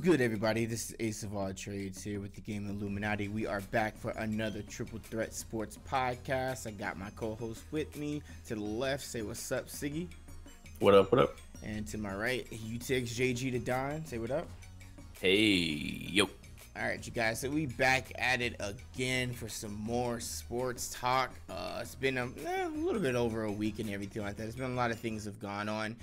good, everybody? This is Ace of All Trades here with the game Illuminaughty. We are back for another Triple Threat Sports podcast. I got my co-host with me. To the left, say what's up, Siggy. What up, what up? And to my right, UTX JG to Don. Say what up. Hey, yo. All right, you guys, so we back at it again for some more sports talk. It's been a little bit over a week and everything like that. There's been a lot of things have gone on.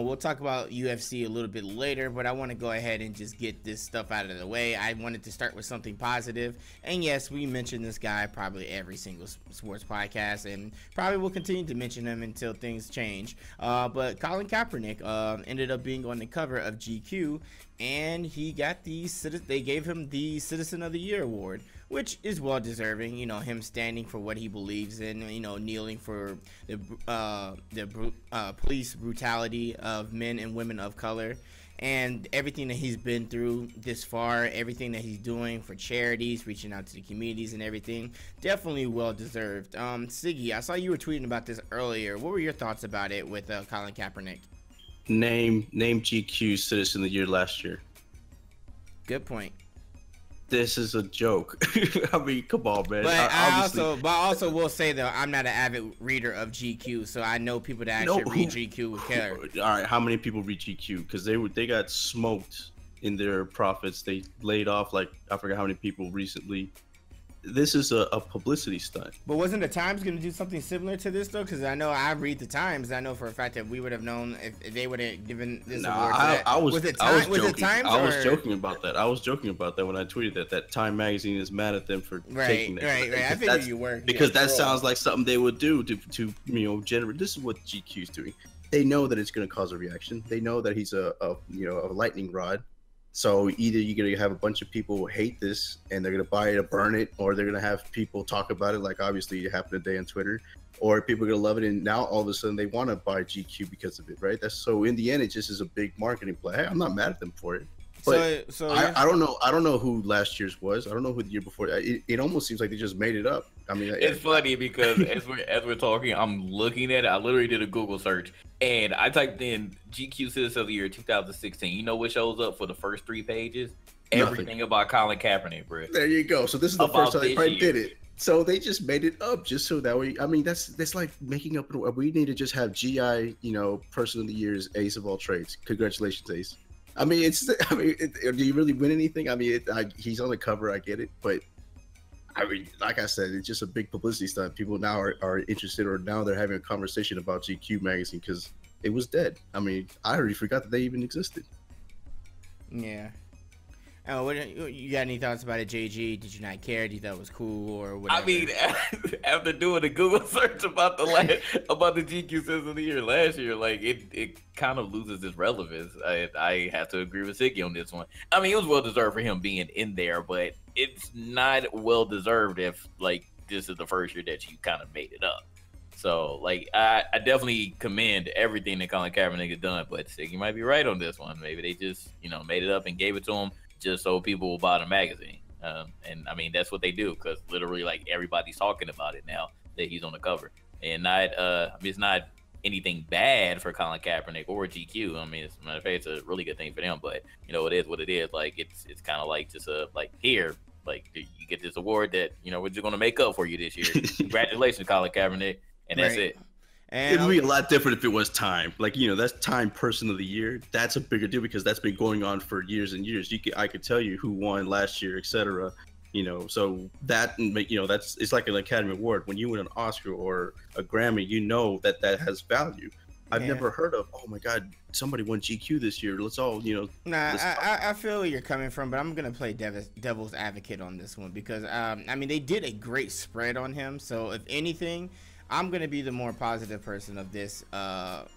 We'll talk about UFC a little bit later, but I want to go ahead and just get this stuff out of the way. I wanted to start with something positive. And yes, we mention this guy probably every single sports podcast, and probably will continue to mention him until things change. But Colin Kaepernick ended up being on the cover of GQ, and he got they gave him the Citizen of the Year award, which is well deserving. You know, him standing for what he believes in, you know, kneeling for the police brutality of men and women of color, and everything that he's been through this far, everything that he's doing for charities, reaching out to the communities and everything. Definitely well deserved. Siggy, I saw you were tweeting about this earlier. What were your thoughts about it with Colin Kaepernick? Name GQ Citizen of the Year last year. Good point. This is a joke. I mean, come on, man. But I also will say though, I'm not an avid reader of GQ, so I know people that actually read GQ would care. All right, how many people read GQ? Because they got smoked in their profits. They laid off like I forgot how many people recently. This is a publicity stunt. But wasn't the Times going to do something similar to this though? Because I know I read the Times. I know for a fact that we would have known if they would have given this award. I was joking about that. I was joking about that when I tweeted that Time magazine is mad at them for taking that. Right. I figured you were. Because that sounds like something they would do to generate. This is what GQ's doing. They know that it's going to cause a reaction. They know that he's a lightning rod. So either you're going to have a bunch of people who hate this and they're going to buy it or burn it, or they're going to have people talk about it, like obviously it happened today on Twitter, or people are going to love it and now all of a sudden they want to buy GQ because of it, right? So in the end, it just is a big marketing play. Hey, I'm not mad at them for it. But I don't know who last year's was. I don't know who the year before. It almost seems like they just made it up. I mean, it's funny because as we're talking, I'm looking at it. I literally did a Google search and I typed in GQ Citizen of the Year 2016. You know what shows up for the first 3 pages? Everything about Colin Kaepernick, bro. There you go. So this is the first time they did it. So they just made it up just so that way. I mean, that's like making up. We need to just have GI, Person of the Year is Ace of All Trades. Congratulations, Ace. I mean, do you really win anything? I mean, he's on the cover. I get it, but I mean, like I said, it's just a big publicity stunt. People now are interested, or now they're having a conversation about GQ magazine because it was dead. I mean, I already forgot that they even existed. Yeah. Oh, what you got any thoughts about it, JG? Did you not care? Did you thought it was cool or whatever? I mean, after doing a Google search about the GQ Citizen of the Year last year, like it kind of loses its relevance. I have to agree with Siggy on this one. I mean, it was well deserved for him being in there, but it's not well deserved if like this is the first year that you kind of made it up. So like I definitely commend everything that Colin Kaepernick has done, but Siggy might be right on this one. Maybe they just made it up and gave it to him just so people will buy the magazine. And I mean, that's what they do because literally like everybody's talking about it now that he's on the cover. And it's not anything bad for Colin Kaepernick or GQ. I mean, it's a really good thing for them, but it is what it is. Like it's kind of like just here, like you get this award that, we're just going to make up for you this year. Congratulations, Colin Kaepernick. And that's it. And it would be a lot different if it was Time. Like, that's Time Person of the Year. That's a bigger deal because that's been going on for years and years. I could tell you who won last year, etc. So that it's like an Academy Award. When you win an Oscar or a Grammy, that has value. I've never heard of, oh my God, somebody won GQ this year. Let's all, I feel where you're coming from, but I'm going to play devil's advocate on this one because, I mean, they did a great spread on him. So if anything, I'm going to be the more positive person of this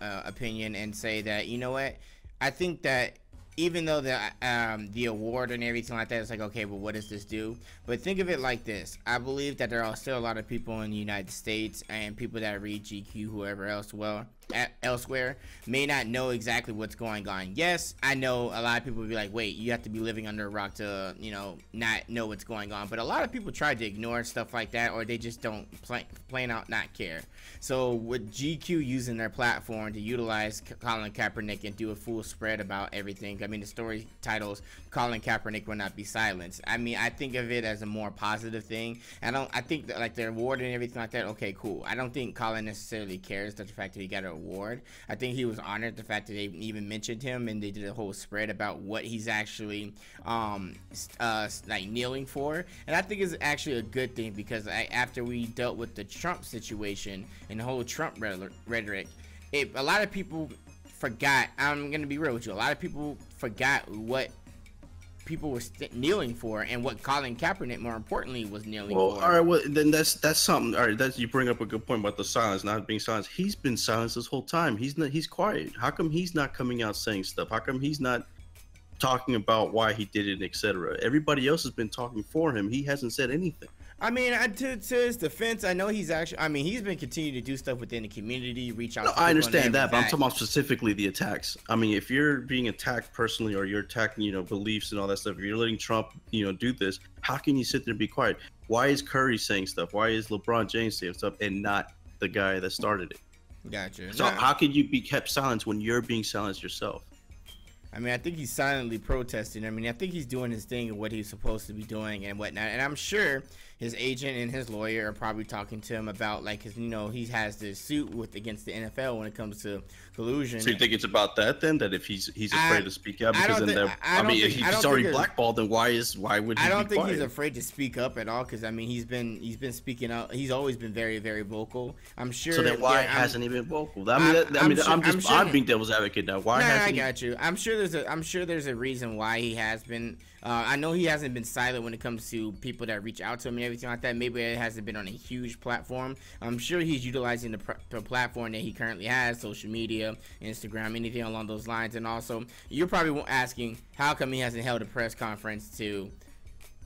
opinion and say that, you know what, I think that even though the award and everything like that is like, okay, well, what does this do? But think of it like this. I believe that there are still a lot of people in the United States and people that read GQ, whoever else, elsewhere may not know exactly what's going on. Yes, I know a lot of people will be like, wait, you have to be living under a rock to, you know, not know what's going on. But a lot of people try to ignore stuff like that, or they just don't plain out not care. So with GQ using their platform to utilize Colin Kaepernick and do a full spread about everything, I mean, the story titles, Colin Kaepernick will not be silenced. I mean, I think of it as a more positive thing. I think that, like, the award and everything like that, okay, cool. I don't think Colin necessarily cares that the fact that he got an award. I think he was honored the fact that they even mentioned him, and they did a whole spread about what he's actually like kneeling for. And I think it's actually a good thing, because after we dealt with the Trump situation and the whole Trump rhetoric, a lot of people forgot. I'm gonna be real with you. A lot of people forgot what people were kneeling for, and what Colin Kaepernick, more importantly, was kneeling for. All right, well, then that's something. All right, you bring up a good point about the silence, not being silenced. He's been silenced this whole time. He's quiet. How come he's not coming out saying stuff? How come he's not talking about why he did it, etc.? Everybody else has been talking for him. He hasn't said anything. I mean, to his defense, I know he's actually, I mean, he's been continuing to do stuff within the community, reach out to people. I understand that, but I'm talking about specifically the attacks. I mean, if you're being attacked personally, or you're attacking, you know, beliefs and all that stuff, if you're letting Trump, you know, do this, how can you sit there and be quiet? Why is Curry saying stuff? Why is LeBron James saying stuff, and not the guy that started it? Gotcha. So how can you be kept silent when you're being silenced yourself? I mean, I think he's silently protesting. I mean, I think he's doing his thing and what he's supposed to be doing and whatnot. And I'm sure his agent and his lawyer are probably talking to him about, like, his, you know, he has this suit against the NFL when it comes to collusion. So you think it's about that then? That if he's afraid to speak out, because if he's already blackballed, then why would he? I don't think he's afraid to speak up at all, because I mean, he's been speaking out. He's always been very, very vocal. I'm sure. So then why hasn't he been vocal? I'm being devil's advocate now. Why hasn't I got you. I'm sure there's a reason why he has been. I know he hasn't been silent when it comes to people that reach out to him and everything like that. Maybe it hasn't been on a huge platform. I'm sure he's utilizing the platform that he currently has, social media, Instagram, anything along those lines. And also, you're probably asking, how come he hasn't held a press conference to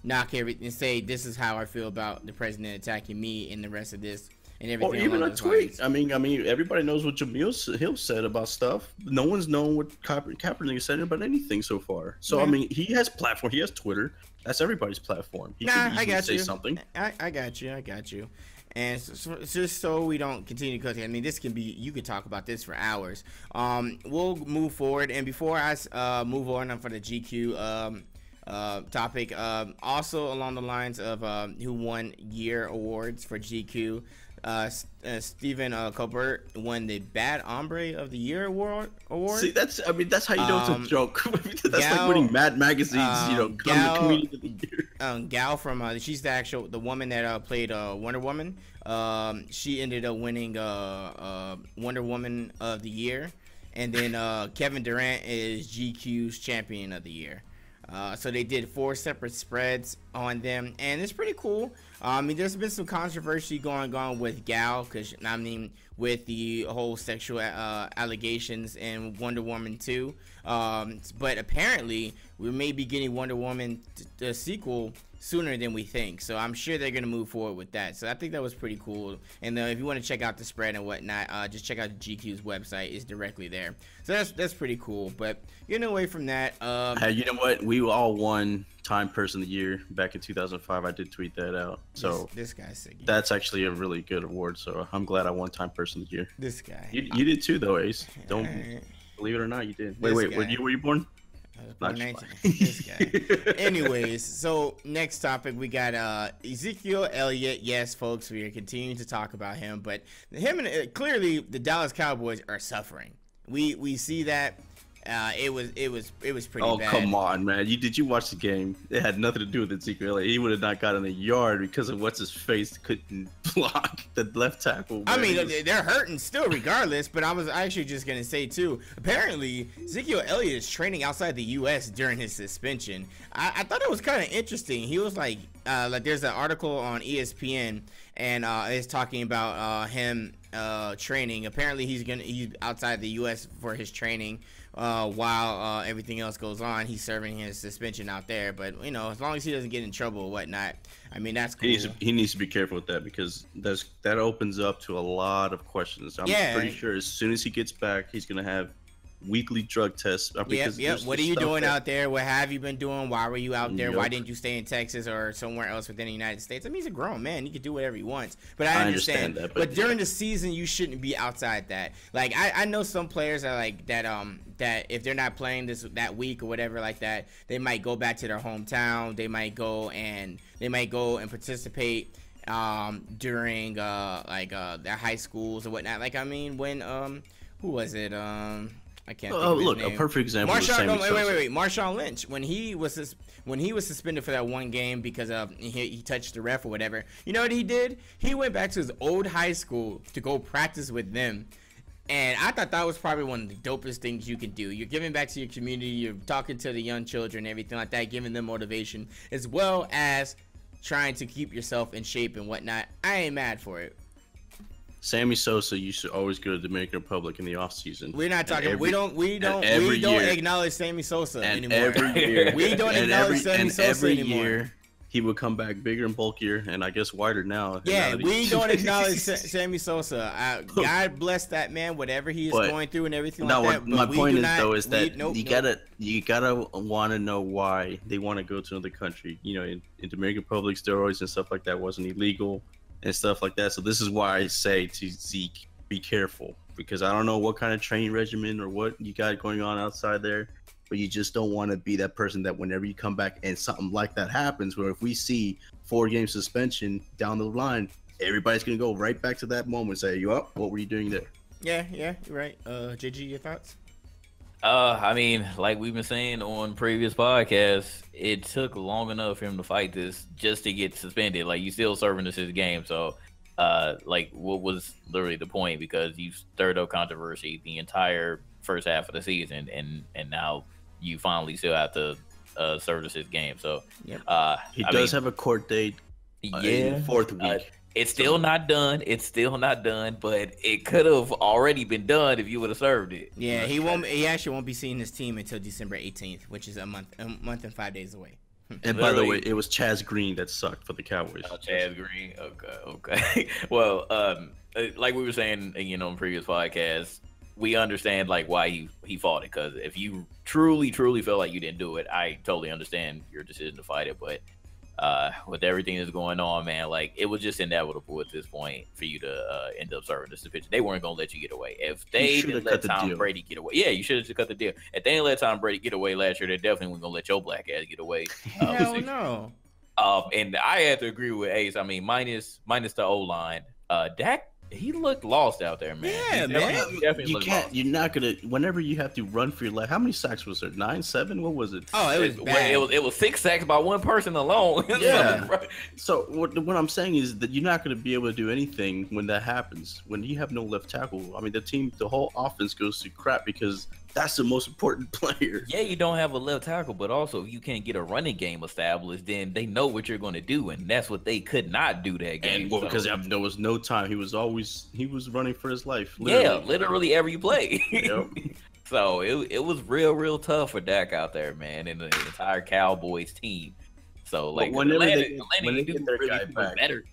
knock everything and say, this is how I feel about the president attacking me and the rest of this? And everything, or even a tweet. I mean, everybody knows what Jamil Hill said about stuff. No one's known what Kaepernick said about anything so far. So I mean, he has platform. He has Twitter. That's everybody's platform. He can I got say you. Something. I got you. And just so we don't continue to, I mean, this can be, you could talk about this for hours. We'll move forward, and before I move on for the GQ topic, also along the lines of who won year awards for GQ. Stephen Colbert won the Bad Hombre of the Year award. See, that's how you know it's a joke. That's like winning Mad Magazine's, Comedian of the Year. Gal from she's the woman that played Wonder Woman. She ended up winning Wonder Woman of the Year, and then Kevin Durant is GQ's Champion of the Year. So they did 4 separate spreads on them, and it's pretty cool. I mean, there's been some controversy going on with Gal, because I mean, with the whole sexual allegations in Wonder Woman 2. But apparently, we may be getting Wonder Woman the sequel sooner than we think. So I'm sure they're gonna move forward with that. So I think that was pretty cool. And if you want to check out the spread and whatnot, just check out the GQ's website. It's directly there. So that's pretty cool. But getting away from that, hey, you know what? We all won Time Person of the Year back in 2005. I did tweet that out. So this guy's sick. That's actually a really good award. So I'm glad I won Time Person of the Year. This guy. You did too, though, Ace. Don't believe it or not, you did. Wait, what year were you born? This guy. Anyways, so next topic, we got Ezekiel Elliott. Yes, folks, we are continuing to talk about him, but clearly the Dallas Cowboys are suffering. We see that. It was pretty bad. Oh, come on, man! Did you watch the game? It had nothing to do with Ezekiel Elliott. He would have not gotten a yard because of what's his face couldn't block the left tackle. Man. I mean, they're hurting still, regardless. But I was actually just gonna say too. Apparently, Ezekiel Elliott is training outside the U.S. during his suspension. I thought it was kind of interesting. He was like there's an article on ESPN, and it's talking about him training. Apparently he's outside the U.S. for his training while everything else goes on. He's serving his suspension out there, but as long as he doesn't get in trouble or whatnot, I mean, that's cool. He needs to be careful with that, because that opens up to a lot of questions. I'm pretty sure as soon as he gets back, he's gonna have weekly drug tests. Yep. What are you doing out there? What have you been doing? Why were you out there? Why didn't you stay in Texas or somewhere else within the United States? I mean, he's a grown man. He can do whatever he wants. But I understand that. But during the season, you shouldn't be outside that. Like, I know some players are like that. That if they're not playing that week or whatever like that, they might go back to their hometown. They might go and participate during their high schools or whatnot. Like, I mean, when who was it? I can't think of his name. A perfect example. Wait. Marshawn Lynch, when he was suspended for that one game because he touched the ref or whatever. You know what he did? He went back to his old high school to go practice with them. And I thought that was probably one of the dopest things you can do. You're giving back to your community. You're talking to the young children, everything like that, giving them motivation, as well as trying to keep yourself in shape and whatnot. I ain't mad for it. Sammy Sosa used to always go to the Dominican Republic in the off season. We're not talking. We don't acknowledge Sammy Sosa anymore. Every year, we don't acknowledge Sammy Sosa anymore. Year, he would come back bigger and bulkier, and I guess wider now. Yeah, we don't acknowledge Sammy Sosa. God bless that man, whatever he is going through and everything like that. My point is that you gotta want to know why they want to go to another country. In Dominican Republic, steroids and stuff like that wasn't illegal and stuff like that. So this is why I say to Zeke, be careful, because I don't know what kind of training regimen or what you got going on outside there, but you just don't want to be that person that whenever you come back and something like that happens, where if we see 4-game suspension down the line, everybody's going to go right back to that moment and say, you up? What were you doing there? Yeah, you're right. JG, your thoughts? I mean, like we've been saying on previous podcasts, it took long enough for him to fight this just to get suspended. Like, you still serving this as a game. So, like, what was literally the point? Because you stirred up controversy the entire first half of the season, and now you finally still have to serve this as game. So, he does have a court date. In the 4th week. It's still not done. But it could have already been done if you would have served it. Yeah, he actually won't be seeing his team until December 18th, which is a month and 5 days away. And by the way, it was Chaz Green that sucked for the Cowboys. Chaz Green. Okay. Well, like we were saying, in previous podcasts, we understand like why he fought it. Because if you truly felt like you didn't do it, I totally understand your decision to fight it. But with everything that's going on, man, like, it was just inevitable at this point for you to end up serving the suspension. They weren't gonna let you get away. If they didn't let Tom Brady get away, you should have just cut the deal. If they didn't let Tom Brady get away last year, they definitely weren't gonna let your black ass get away. Hell no. And I had to agree with Ace. I mean, minus the O-line, Dak, he looked lost out there, man. Yeah, man. You can't. You're not gonna. Whenever you have to run for your life, how many sacks was there? 9, 7? What was it? Oh, it was bad. It was 6 sacks by one person alone. Yeah. So what I'm saying is that you're not gonna be able to do anything when that happens. When you have no left tackle, I mean, the whole offense goes to crap because that's the most important player. Yeah, you don't have a left tackle, but also if you can't get a running game established, then they know what you're going to do, and that's what they could not do that game. And because there was no time, he was running for his life. Literally every play. Yep. So it was real tough for Dak out there, man, and the entire Cowboys team. So like, whenever they get their guy back, better.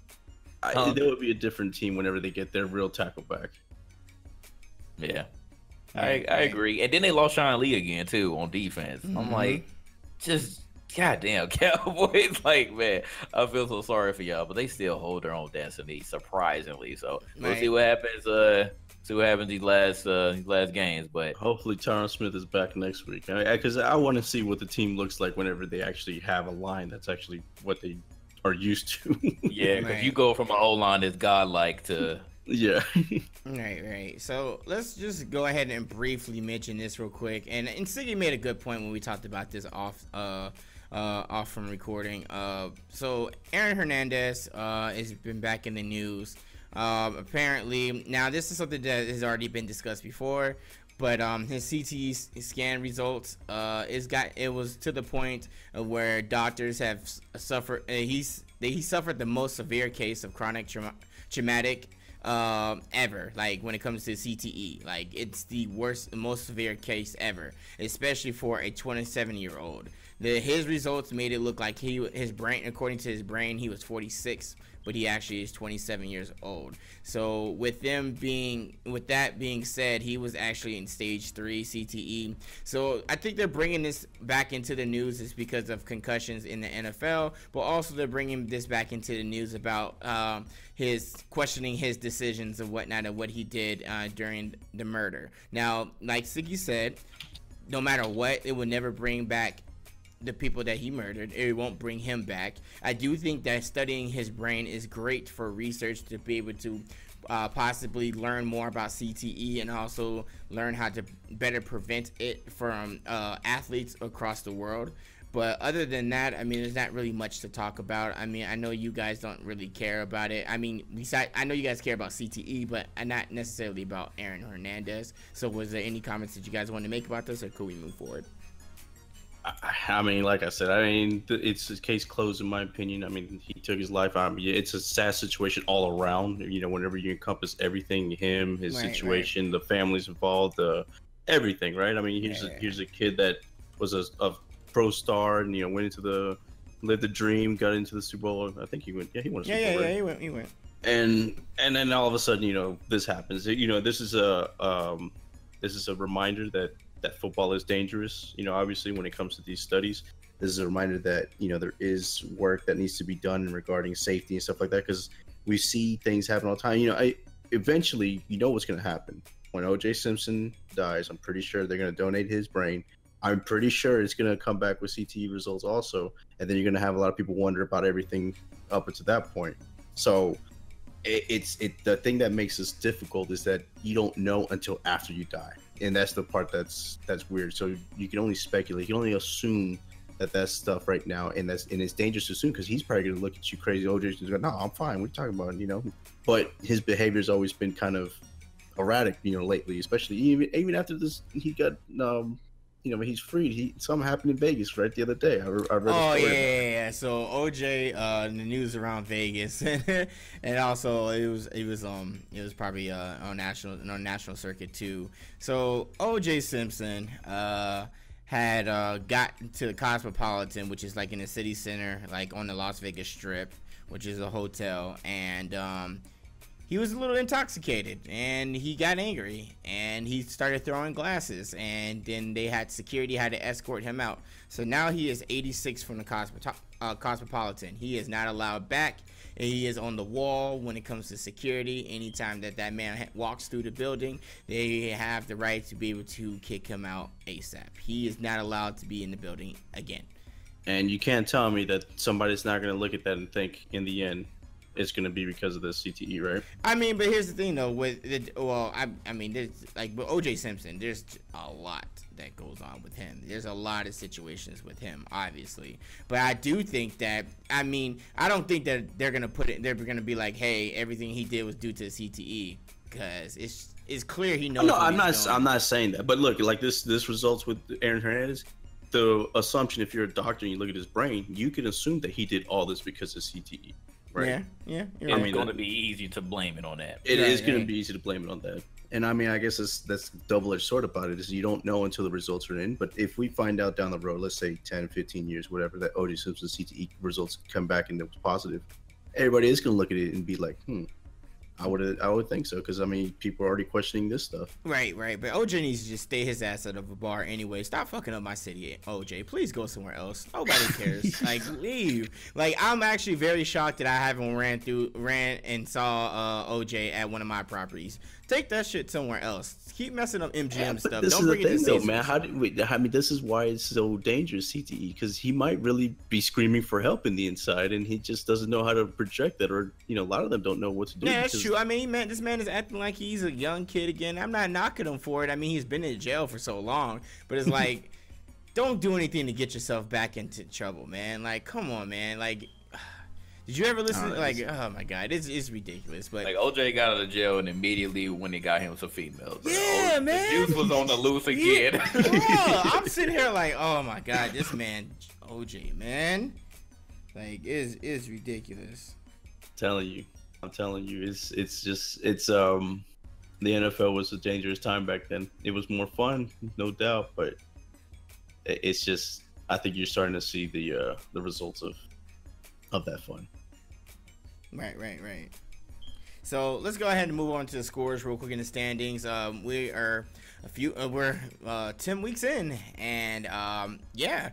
There would be a different team whenever they get their real tackle back. Yeah. I agree. And then they lost Sean Lee again, too, on defense. I'm like, just goddamn Cowboys. Like, man, I feel so sorry for y'all, but they still hold their own destiny, surprisingly. So we'll see what happens. See what happens these last games. But hopefully Tyron Smith is back next week. Because I want to see what the team looks like whenever they actually have a line that's actually what they are used to. Yeah, because you go from an O-line that's godlike to... Yeah. Right. So let's just go ahead and briefly mention this real quick. And Siggy made a good point when we talked about this off from recording. So Aaron Hernandez has been back in the news. Apparently, now this is something that has already been discussed before, but his CT scan results it was to the point of where doctors have suffered. He suffered the most severe case of chronic traumatic ever. Like when it comes to CTE, like it's the worst, most severe case ever, especially for a 27-year-old. His results made it look like his brain, according to his brain, he was 46, but he actually is 27 years old. So with that being said, he was actually in stage 3 CTE. So I think they're bringing this back into the news is because of concussions in the NFL, but also they're bringing this back into the news about his questioning his decisions and whatnot of what he did during the murder. Now, like Siggy said, no matter what, it will never bring back the people that he murdered. It won't bring him back. I do think that studying his brain is great for research to be able to possibly learn more about CTE and also learn how to better prevent it from athletes across the world. But other than that, I mean, there's not really much to talk about. I mean, I know you guys don't really care about it. I mean, I know you guys care about CTE, but not necessarily about Aaron Hernandez. So was there any comments that you guys wanted to make about this, or could we move forward? I mean, like I said, I mean, it's a case closed in my opinion. I mean, he took his life. I mean, it's a sad situation all around. You know, whenever you encompass everything, him, his situation, the families involved, everything, right? I mean, here's a kid that was a pro star and, you know, lived the dream, got into the Super Bowl. I think he went. Yeah, he won a Super Bowl. Yeah, he went. And then all of a sudden, you know, this happens. You know, this is a reminder that football is dangerous. You know, obviously when it comes to these studies, this is a reminder that, you know, there is work that needs to be done regarding safety and stuff like that, because we see things happen all the time. You know, eventually, you know what's going to happen. When O.J. Simpson dies, I'm pretty sure they're going to donate his brain. I'm pretty sure it's going to come back with CTE results also, and then you're going to have a lot of people wonder about everything up until that point. So the thing that makes this difficult is that you don't know until after you die. And that's the part that's weird. So you can only speculate. You can only assume that's stuff right now, and it's dangerous to assume because he's probably gonna look at you crazy. OJ's gonna go, "No, I'm fine. What are you talking about?" You know. But his behavior's always been kind of erratic, you know, lately. Especially even after this, he got you know, he's freed. Something happened in Vegas right the other day. I read a story. Yeah. So OJ, the news around Vegas, and also it was probably on national circuit too. So OJ Simpson had got to the Cosmopolitan, which is like in the city center, like on the Las Vegas Strip, which is a hotel, and he was a little intoxicated and he got angry and he started throwing glasses, and then security had to escort him out. So now he is 86 from the Cosmopolitan. He is not allowed back, and he is on the wall when it comes to security. Anytime that man walks through the building, they have the right to be able to kick him out ASAP. He is not allowed to be in the building again. And you can't tell me that somebody's not going to look at that and think in the end it's going to be because of the CTE, right? I mean, but here's the thing, though. I mean, there's like with O.J. Simpson, there's a lot that goes on with him. There's a lot of situations with him, obviously. But I do think that, I mean, I don't think that they're gonna they're gonna be like, hey, everything he did was due to CTE, because it's clear he knows. No, I'm not saying that. But look, like this results with Aaron Hernandez. The assumption, if you're a doctor and you look at his brain, you can assume that he did all this because of CTE. Right. Yeah. It's going to be easy to blame it on that. It is going to be easy to blame it on that. And I mean, I guess that's double-edged sword about it, is you don't know until the results are in. But if we find out down the road, let's say 10, 15 years, whatever, that O.J. Simpson's CTE results come back and it was positive, everybody is going to look at it and be like, I would think so, because I mean, people are already questioning this stuff. Right. But OJ needs to just stay his ass out of a bar anyway. Stop fucking up my city, OJ. Please go somewhere else. Nobody cares. Like, leave. Like, I'm actually very shocked that I haven't ran and saw OJ at one of my properties. Take that shit somewhere else. Keep messing up MGM stuff. Don't bring it to though, man. I mean, this is why it's so dangerous, CTE, because he might really be screaming for help in the inside, and he just doesn't know how to project that, or you know, a lot of them don't know what to do. Yeah, that's true. I mean, this man is acting like he's a young kid again. I'm not knocking him for it. I mean, he's been in jail for so long, but it's like, don't do anything to get yourself back into trouble, man. Like, come on, man. Like, did you ever listen? Oh my God, it's ridiculous. But like OJ got out of jail and immediately when they got him some females. Yeah, man. The juice was on the loose again. Yeah. I'm sitting here like, oh my God, this man, OJ, man, like is ridiculous. Telling you. I'm telling you, it's the NFL was a dangerous time back then. It was more fun, no doubt, but it's just I think you're starting to see the results of that fun. Right. So let's go ahead and move on to the scores real quick in the standings. We are we're 10 weeks in, and yeah.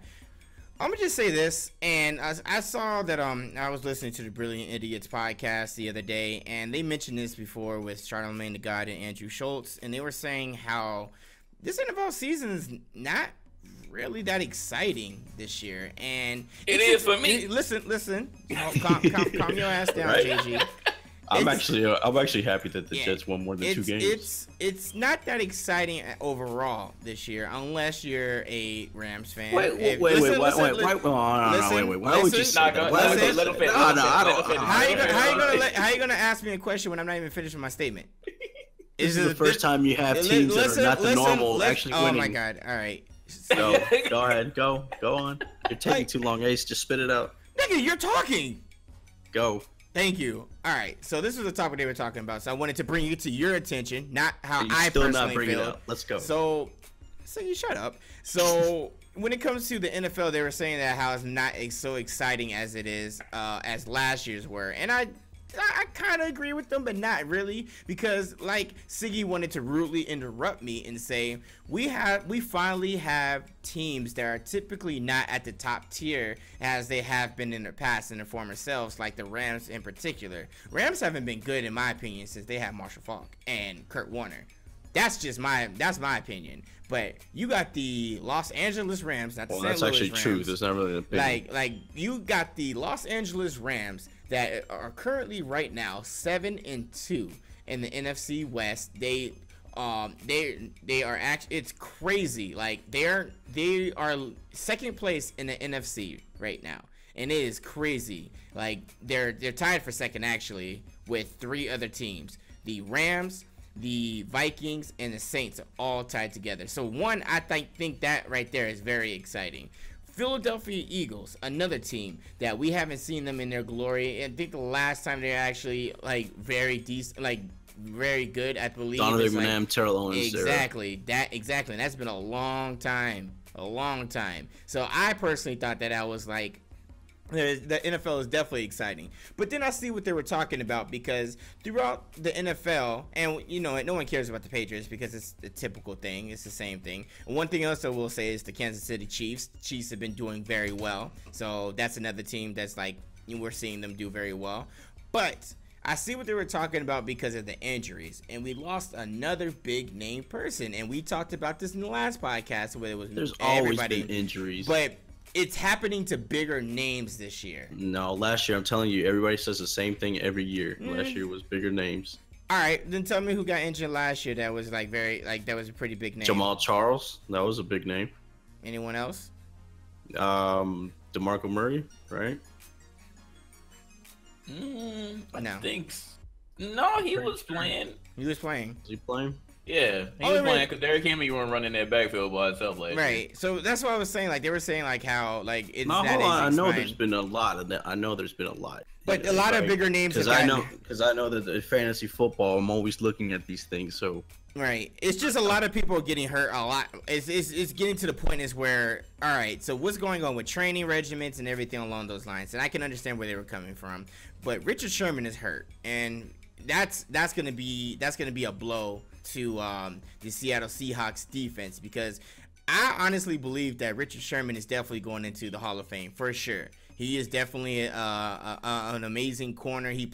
I'm gonna just say this, and I saw that I was listening to the Brilliant Idiots podcast the other day, and they mentioned this before with Charlamagne the God and Andrew Schultz, and they were saying how this NFL season is not really that exciting this year, and it is for me. Listen, calm your ass down, right? JG. I'm actually happy that the Jets won more than 2 games. It's not that exciting overall this year, unless you're a Rams fan. Wait. Why would you say that? How you gonna ask me a question when I'm not even finished with my statement? This is the first time you have teams that are not the normal actually winning. Oh my god! All right. So go ahead, go on. You're taking too long, Ace. Just spit it out. Nigga, you're talking. Go. Thank you. All right, so this was the topic they were talking about, so I wanted to bring it to your attention, not how I personally feel. Let's go. So you shut up. So when it comes to the NFL, they were saying that how it's not so exciting as it is as last year's were, and I kind of agree with them, but not really, because like Siggy wanted to rudely interrupt me and say we finally have teams that are typically not at the top tier as they have been in the past in their former selves, like the Rams in particular. Rams haven't been good in my opinion since they had Marshall Faulk and Kurt Warner. That's my opinion. But you got the Los Angeles Rams, not the St. Louis Rams. Well, that's actually true. There's not really an opinion. Like you got the Los Angeles Rams that are currently right now 7-2 in the NFC West. They are actually, it's crazy. Like they are second place in the NFC right now, and it is crazy. Like they're tied for second actually with 3 other teams. The Rams, the Vikings, and the Saints are all tied together. So one, I think that right there is very exciting. Philadelphia Eagles, another team that we haven't seen them in their glory. I think the last time they're actually like very decent, like very good, I believe. Donovan McNabb, Terrell Owens. Exactly, and that's been a long time. So I personally thought that was like, the NFL is definitely exciting. But then I see what they were talking about, because throughout the NFL, and you know, no one cares about the Patriots because it's the typical thing. It's the same thing. And one thing else I will say is the Kansas City Chiefs. The Chiefs have been doing very well. So that's another team that's like, we're seeing them do very well. But I see what they were talking about because of the injuries. And we lost another big name person. And we talked about this in the last podcast where it was There's always been injuries. But it's happening to bigger names this year. No, last year, I'm telling you, everybody says the same thing every year. Last year was bigger names. All right, then tell me who got injured last year that was like that was a pretty big name. Jamal Charles, that was a big name. Anyone else? DeMarco Murray, right? I think no, he was playing. He was playing. Was he playing? Yeah, he was playing because Derrick Henry weren't running that backfield by himself last year. So that's what I was saying. Like they were saying, like how like it's no, that. I know there's been a lot of that. I know there's been a lot. But a lot of bigger names. Because I know that in fantasy football, I'm always looking at these things. So right, it's just a lot of people getting hurt a lot. It's getting to the point is where, all right, so what's going on with training regiments and everything along those lines? And I can understand where they were coming from, but Richard Sherman is hurt, and that's gonna be a blow to the Seattle Seahawks defense, because I honestly believe that Richard Sherman is definitely going into the Hall of Fame for sure. He is definitely an amazing corner. He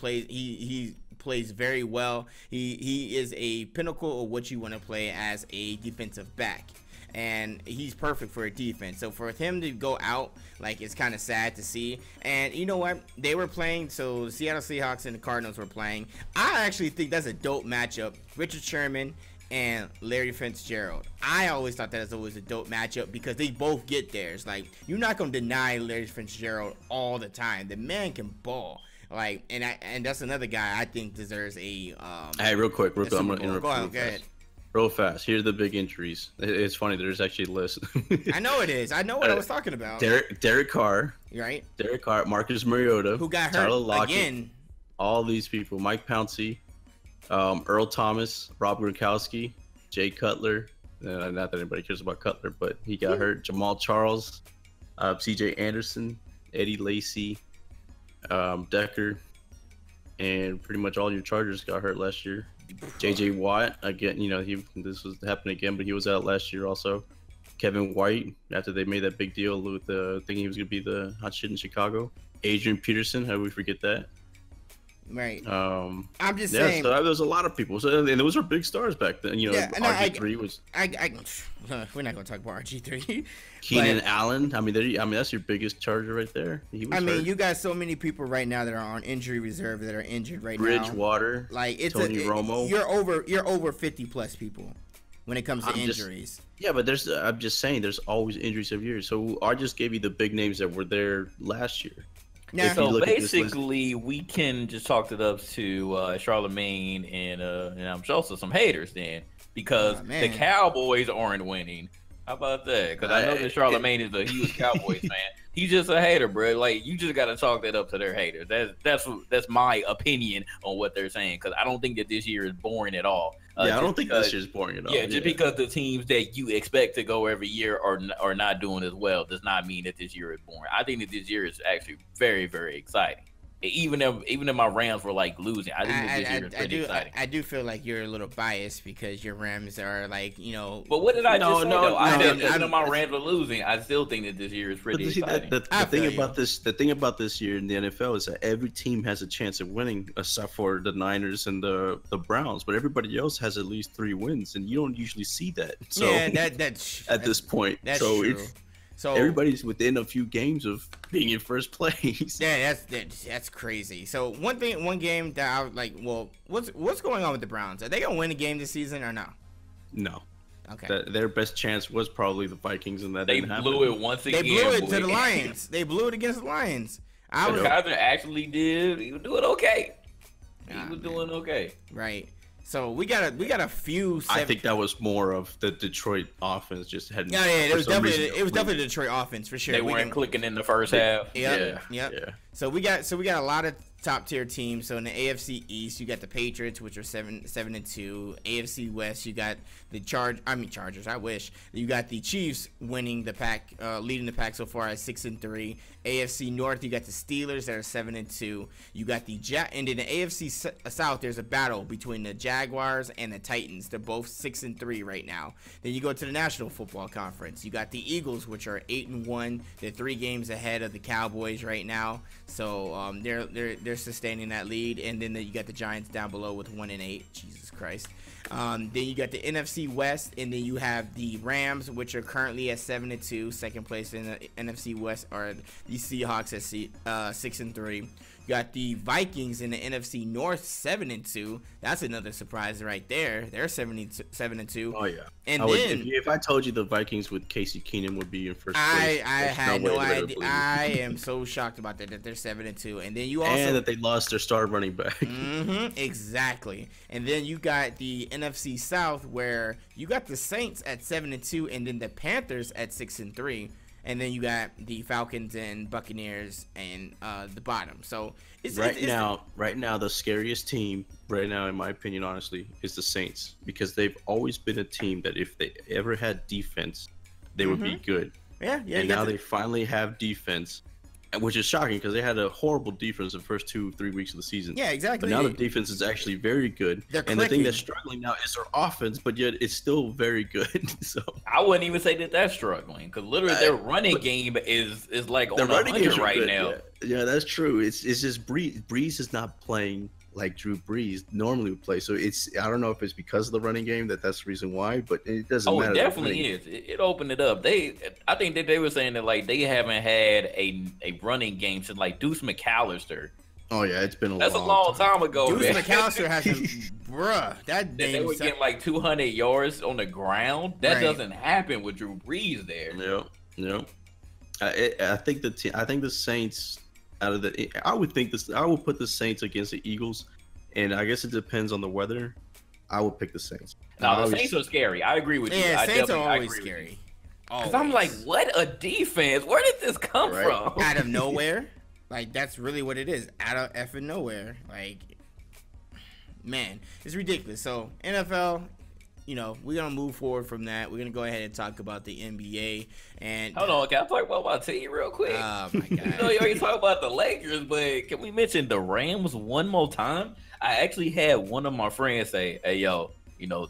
plays very well. He is a pinnacle of what you want to play as a defensive back, and he's perfect for a defense. So for him to go out, like, it's kind of sad to see. And you know what? They were playing, so the Seattle Seahawks and the Cardinals were playing. I actually think that's a dope matchup. Richard Sherman and Larry Fitzgerald. I always thought that was always a dope matchup because they both get theirs. Like, you're not going to deny Larry Fitzgerald all the time. The man can ball. Like, and that's another guy I think deserves a hey, real quick, I'm gonna interrupt. Go ahead. Real fast. Here's the big injuries. It's funny. There's actually a list. I know it is. I know what I was talking about. Derek Carr. Right. Derek Carr. Marcus Mariota. Who got hurt again. all these people: Mike Pouncey, Earl Thomas, Rob Gronkowski, Jay Cutler. Not that anybody cares about Cutler, but he got hurt. Jamal Charles, C.J. Anderson, Eddie Lacy, Decker, and pretty much all your Chargers got hurt last year. J.J. Watt, again, this was happening again, but he was out last year also. Kevin White, after they made that big deal with thinking he was going to be the hot shit in Chicago. Adrian Peterson, how do we forget that? Right. I'm just saying. So there's a lot of people. So, and those were big stars back then. RG3 was. We're not going to talk about RG3. Keenan Allen. That's your biggest Charger right there. You got so many people right now that are on injury reserve that are injured right now. Bridgewater. Tony Romo. You're over 50 plus people when it comes to injuries. But I'm just saying there's always injuries every year. So I just gave you the big names that were there last year. Now, so basically, we can just chalk it up to Charlemagne and I'm also some haters then, because the Cowboys aren't winning. How about that? Because I know that Charlemagne is a huge Cowboys fan. He's just a hater, bro. Like, you just gotta chalk that up to their haters. That's my opinion on what they're saying. Because I don't think that this year is boring at all. I don't think this year is boring at all. Yeah, just because the teams that you expect to go every year are not doing as well does not mean that this year is boring. I think that this year is actually very, very exciting. Even if my Rams were like losing, I think that this year is pretty exciting. I do feel like you're a little biased because your Rams are like, But what did I just say though? I said even if my Rams are losing, I still think that this year is pretty exciting. The thing about this year in the NFL is that every team has a chance of winning, except for the Niners and the Browns. But everybody else has at least 3 wins, and you don't usually see that. So that's at this point. That's so true. So everybody's within a few games of being in first place. Yeah, that's crazy. So one game that I was like, well, what's going on with the Browns? Are they gonna win a game this season or no? No. Okay. Their best chance was probably the Vikings, and that they didn't blew happen. it once again. They blew it to the Lions. They blew it against the Lions. Kaiser actually did. He was doing okay. He was doing okay. Right. So we got a few. I think that was more of the Detroit offense just heading. Yeah, it was definitely the Detroit offense for sure. They weren't clicking in the first half. Yeah. So we got a lot of top tier teams. So in the AFC East, you got the Patriots, which are 7-2. AFC West, you got the Chargers. I wish you got the Chiefs winning the pack, leading the pack so far at 6-3. AFC North, you got the Steelers that are 7-2. You got and in the AFC South, there's a battle between the Jaguars and the Titans. They're both 6-3 right now. Then you go to the National Football Conference. You got the Eagles, which are 8-1. They're 3 games ahead of the Cowboys right now. So they're sustaining that lead. And then you got the Giants down below with 1-8. Jesus Christ. Then you got the NFC West, and then you have the Rams, which are currently at 7-2. Second place in the NFC West are the Seahawks at 6-3. You got the Vikings in the NFC North 7-2. That's another surprise right there. They're 7-2. Oh yeah. And if I told you the Vikings with Casey Keenum would be in first place, I had no idea. I am so shocked about that they're 7-2. And then you also that they lost their star running back. Exactly. And then you got the NFC South where you got the Saints at 7-2, and then the Panthers at 6-3. And then you got the Falcons and Buccaneers and the bottom. So right now, the scariest team right now, in my opinion, honestly, is the Saints, because they've always been a team that if they ever had defense, they would be good. Yeah. And now they finally have defense, which is shocking because they had a horrible defense the first 2-3 weeks of the season. Yeah, exactly. But now the defense is actually very good. And the thing that's struggling now is their offense, but yet it's still very good. So I wouldn't even say that that's struggling, because literally their running game is like on 100 right now. Yeah, that's true. It's just Breeze is not playing like Drew Brees normally would play. So I don't know if it's because of the running game that's the reason why, but it doesn't matter. Oh, it definitely is. It opened it up. I think that they were saying that like they haven't had a running game since like Deuce McAllister. Oh yeah, it's been a long time ago. Deuce McAllister hasn't, bruh. They were getting like 200 yards on the ground. That doesn't happen with Drew Brees there. Yep. I think the Saints. I would put the Saints against the Eagles, and I guess it depends on the weather. I would pick the Saints. No, the Saints are scary. I agree with you. Yeah, Saints are always scary. Because I'm like, what a defense! Where did this come from? Out of nowhere. Like, that's really what it is, out of effing nowhere. Like, man, it's ridiculous. So NFL, we're gonna move forward from that. We're gonna go ahead and talk about the NBA. And hold on, can I talk about my team real quick? Oh my god! You already talk about the Lakers, but can we mention the Rams one more time? I actually had one of my friends say, "Hey, yo,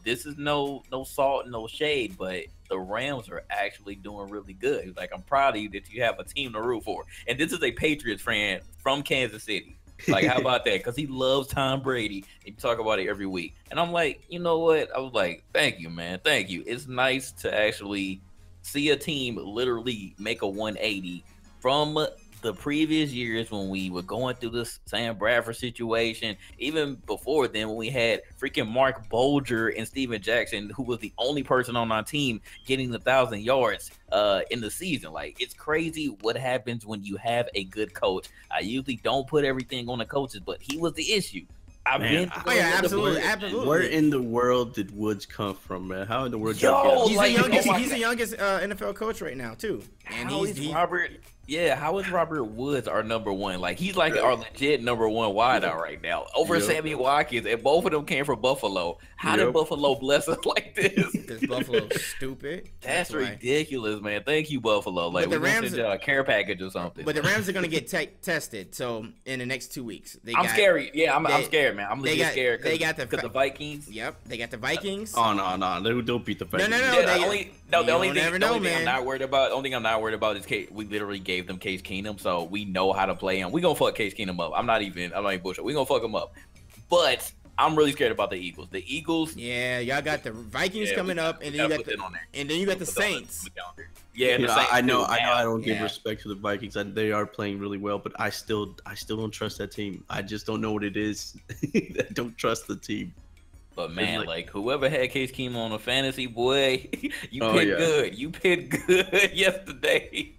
this is no salt, no shade, but the Rams are actually doing really good." He's like, "I'm proud of you that you have a team to root for." And this is a Patriots fan from Kansas City. Like, how about that? Because he loves Tom Brady. And you talk about it every week. And I'm like, you know what? I was like, thank you, man. Thank you. It's nice to actually see a team literally make a 180 from the previous years when we were going through this Sam Bradford situation. Even before then, when we had freaking Mark Bolger and Steven Jackson, who was the only person on our team getting 1,000 yards in the season. Like, it's crazy what happens when you have a good coach. I usually don't put everything on the coaches, but he was the issue. Absolutely. Where in the world did Woods come from, man? How in the world? He's the youngest NFL coach right now, too. And how is Robert Woods our number one? Like, he's like our legit number one wideout right now over Sammy Watkins, and both of them came from Buffalo. How did Buffalo bless us like this? Because Buffalo's stupid. That's ridiculous, man. Thank you, Buffalo. Like, we Rams send a care package or something. But the Rams are gonna get tested. So in the next 2 weeks, I'm scared. Yeah, I'm scared, man. I'm legit scared. They got the Vikings. Yep, they got the Vikings. Oh no, they'll beat the Vikings. No. The only thing I'm not worried about is we literally gave them Case Keenum, so we know how to play him. We gonna fuck Case Keenum up. I'm not even bullshit. We gonna fuck him up. But I'm really scared about the Eagles. The Eagles. Yeah, y'all got the Vikings coming up, and then you got the Saints. Yeah, I know. I don't give respect to the Vikings. They are playing really well, but I still don't trust that team. I just don't know what it is. I don't trust the team. But man, like whoever had Case Keenum on a fantasy, boy, you picked good. You picked good yesterday.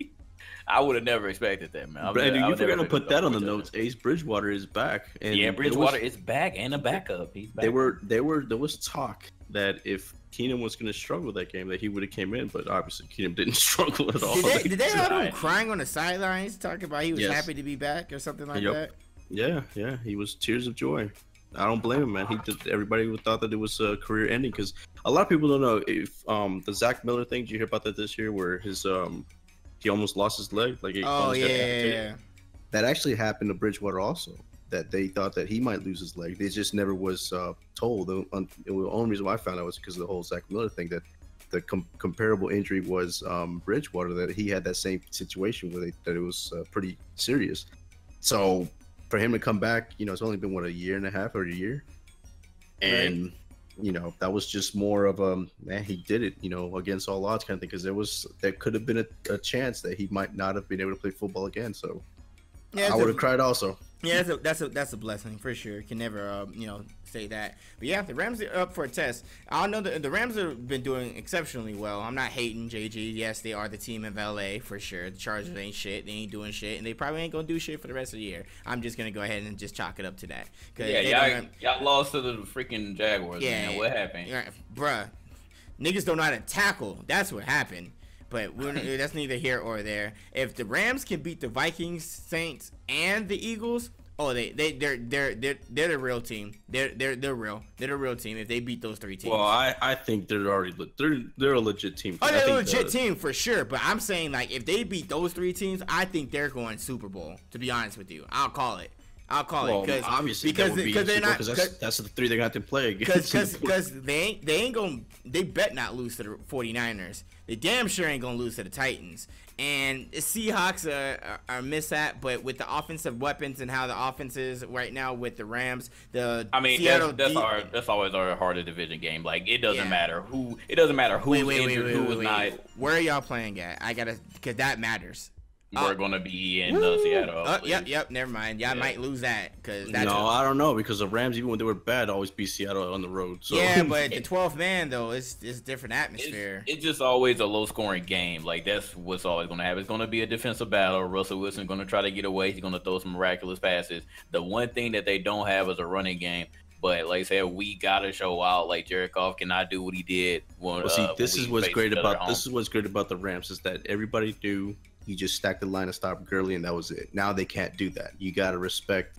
I would have never expected that, man. Brandon, you forgot to put that on the notes. Ace Bridgewater is back. And Bridgewater is back and a backup. He's back. There was talk that if Keenum was going to struggle that game, that he would have came in, but obviously Keenum didn't struggle at all. Did they have him crying on the sidelines, talking about he was happy to be back or something like that? Yeah, he was tears of joy. I don't blame him, man. Everybody thought that it was a career ending because a lot of people don't know if the Zach Miller thing. Did you hear about that this year, where his he almost lost his leg? Like that actually happened to Bridgewater also. That they thought that he might lose his leg. They just never was told. The only reason why I found out was because of the whole Zach Miller thing. That the comparable injury was Bridgewater. That he had that same situation where that it was pretty serious. So for him to come back, it's only been a year and a half or a year, and that was just more of man, he did it, against all odds kind of thing. Because there could have been a chance that he might not have been able to play football again. So I would have cried also. Yeah, that's a blessing for sure. Can never say that. But yeah, the Rams are up for a test. I know the Rams have been doing exceptionally well. I'm not hating JG. Yes, they are the team of LA for sure. The Chargers ain't shit. They ain't doing shit, and they probably ain't gonna do shit for the rest of the year. I'm just gonna go ahead and just chalk it up to that. Y'all lost to the freaking Jaguars. Yeah, man. What happened? Bruh, niggas don't know how to tackle. That's what happened. But that's neither here or there. If the Rams can beat the Vikings, Saints, and the Eagles, they're the real team. They're real. They're the real team if they beat those three teams. Well, I think they're a legit team. Oh, they're a legit team for sure. But I'm saying, like, if they beat those three teams, I think they're going Super Bowl. To be honest with you, I'll call it because obviously because that's the three they got to play against. Because they bet not lose to the 49ers. They damn sure ain't gonna lose to the Titans. And the Seahawks are mishap, but with the offensive weapons and how the offense is right now with the Rams, that's always our harder division game. Like, it doesn't matter who's injured, who is not. Where are y'all playing at? Because that matters. We're gonna be in Seattle. Yep. Never mind. Y'all might lose that because I don't know because the Rams, even when they were bad, always beat Seattle on the road. So. Yeah, but the 12th man though, it's different atmosphere. It's just always a low scoring game. Like, that's what's always gonna happen. It's gonna be a defensive battle. Russell Wilson's gonna try to get away. He's gonna throw some miraculous passes. The one thing that they don't have is a running game. But like I said, we gotta show out. Like, Jared Goff cannot do what he did. This is what's great about the Rams is that everybody knew You just stacked the line and stopped Gurley, and that was it. Now they can't do that. You got to respect,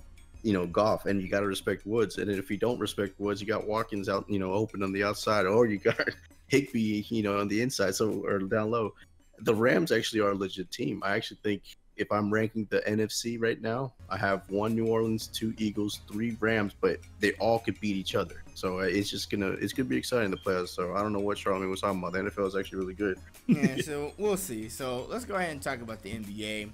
Goff, and you got to respect Woods. And if you don't respect Woods, you got Watkins out, open on the outside, or you got Higbee, on the inside, or down low. The Rams actually are a legit team. I actually think if I'm ranking the NFC right now, I have 1 New Orleans, 2 Eagles, 3 Rams, but they all could beat each other. So it's gonna be exciting to play. So I don't know what Charlamagne was talking about. The NFL is actually really good. Yeah, so we'll see. So let's go ahead and talk about the NBA.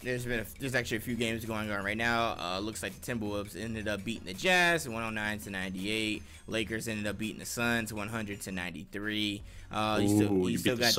There's actually a few games going on right now. Looks like the Timberwolves ended up beating the Jazz 109-98. Lakers ended up beating the Suns 100-93. You still got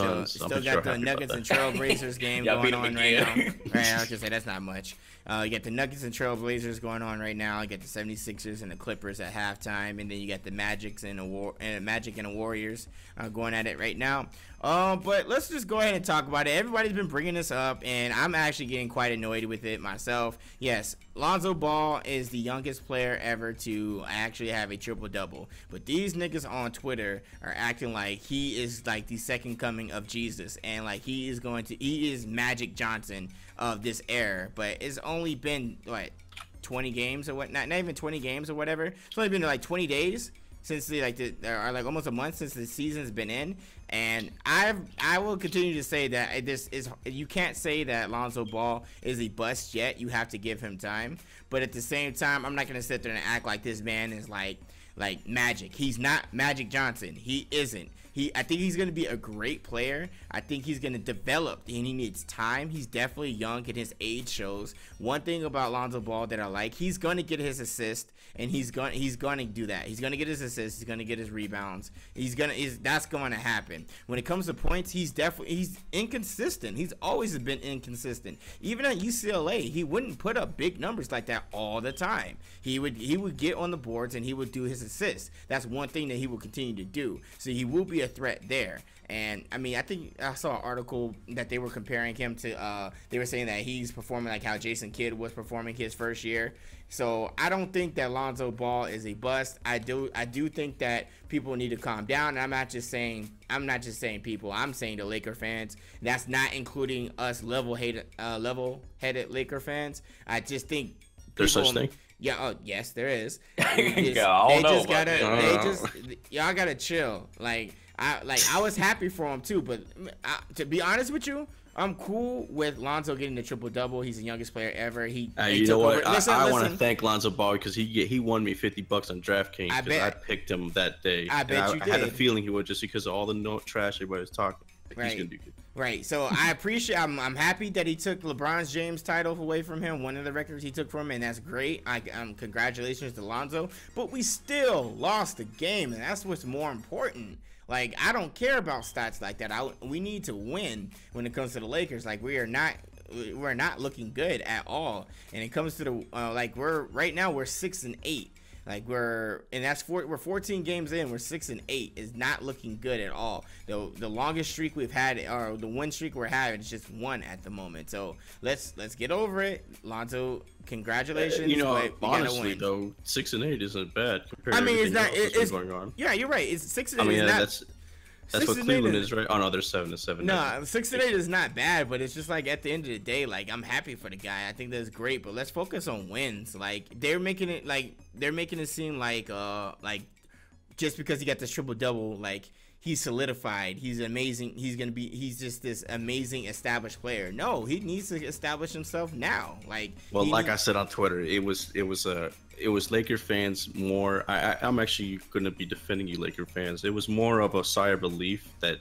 the Nuggets and Trailblazers game going on right now. Right, I was gonna say that's not much. You got the Nuggets and Trailblazers going on right now. You got the 76ers and the Clippers at halftime, and then you got the Magic and the Warriors going at it right now. But let's just go ahead and talk about it. Everybody's been bringing this up, and I'm actually getting quite annoyed with it myself. Yes, Lonzo Ball is the youngest player ever to actually have a triple-double. But these niggas on Twitter are acting like he is like the second coming of Jesus, and like he is Magic Johnson of this era. But it's only been 20 games or what? Not even 20 games or whatever. It's only been like 20 days since almost a month since the season's been in, and I will continue to say that you can't say that Lonzo Ball is a bust yet. You have to give him time, but at the same time, I'm not gonna sit there and act like this man is like Magic. He's not Magic Johnson. He isn't. I think he's going to be a great player. I think he's going to develop, and he needs time. He's definitely young, and his age shows. One thing about Lonzo Ball that I like, he's going to get his assist, and he's going to do that. He's going to get his assists. He's going to get his rebounds. That's going to happen. When it comes to points, he's inconsistent. He's always been inconsistent. Even at UCLA, he wouldn't put up big numbers like that all the time. He would get on the boards, and he would do his assists. That's one thing that he will continue to do. So he will be a threat there. And I mean, I think I saw an article that they were comparing him to they were saying that he's performing like how Jason Kidd was performing his first year. So I don't think that Lonzo Ball is a bust. I do think that people need to calm down. And I'm not just saying people. I'm saying the Laker fans. That's not including us level-headed Laker fans. I just think there's such thing. Yeah, yes, there is. Y'all gotta chill. I was happy for him too, but to be honest with you, I'm cool with Lonzo getting the triple-double. He's the youngest player ever. You know what? I want to thank Lonzo Ball because he won me $50 on DraftKings because I picked him that day. I had a feeling he would just because of all the trash everybody was talking. He's gonna do good. Right. So I appreciate. I'm happy that he took LeBron's James title away from him. One of the records he took from him, and that's great. Congratulations to Lonzo. But we still lost the game, and that's what's more important. Like, I don't care about stats like that. We need to win when it comes to the Lakers. Like, we're not looking good at all. And it comes to the we're 6-8. Like we're 14 games in. We're 6-8. Is not looking good at all. The longest streak we've had, or the win streak we're having, is just 1 at the moment. So let's get over it, Lonzo. Congratulations. Honestly though, 6-8 isn't bad compared to everything else that's going on. Yeah, you're right. It's 6-8. That's what Cleveland is, right? Oh no, they're 7-7. No, 6-8 is not bad, but it's just like at the end of the day, like I'm happy for the guy. I think that's great, but let's focus on wins. Like they're making it seem like just because he got this triple-double, like he's solidified. He's amazing. He's just this amazing established player. No, he needs to establish himself now. Like I said on Twitter, it was Laker fans more. I'm actually going to be defending you, Laker fans. It was more of a sigh of relief that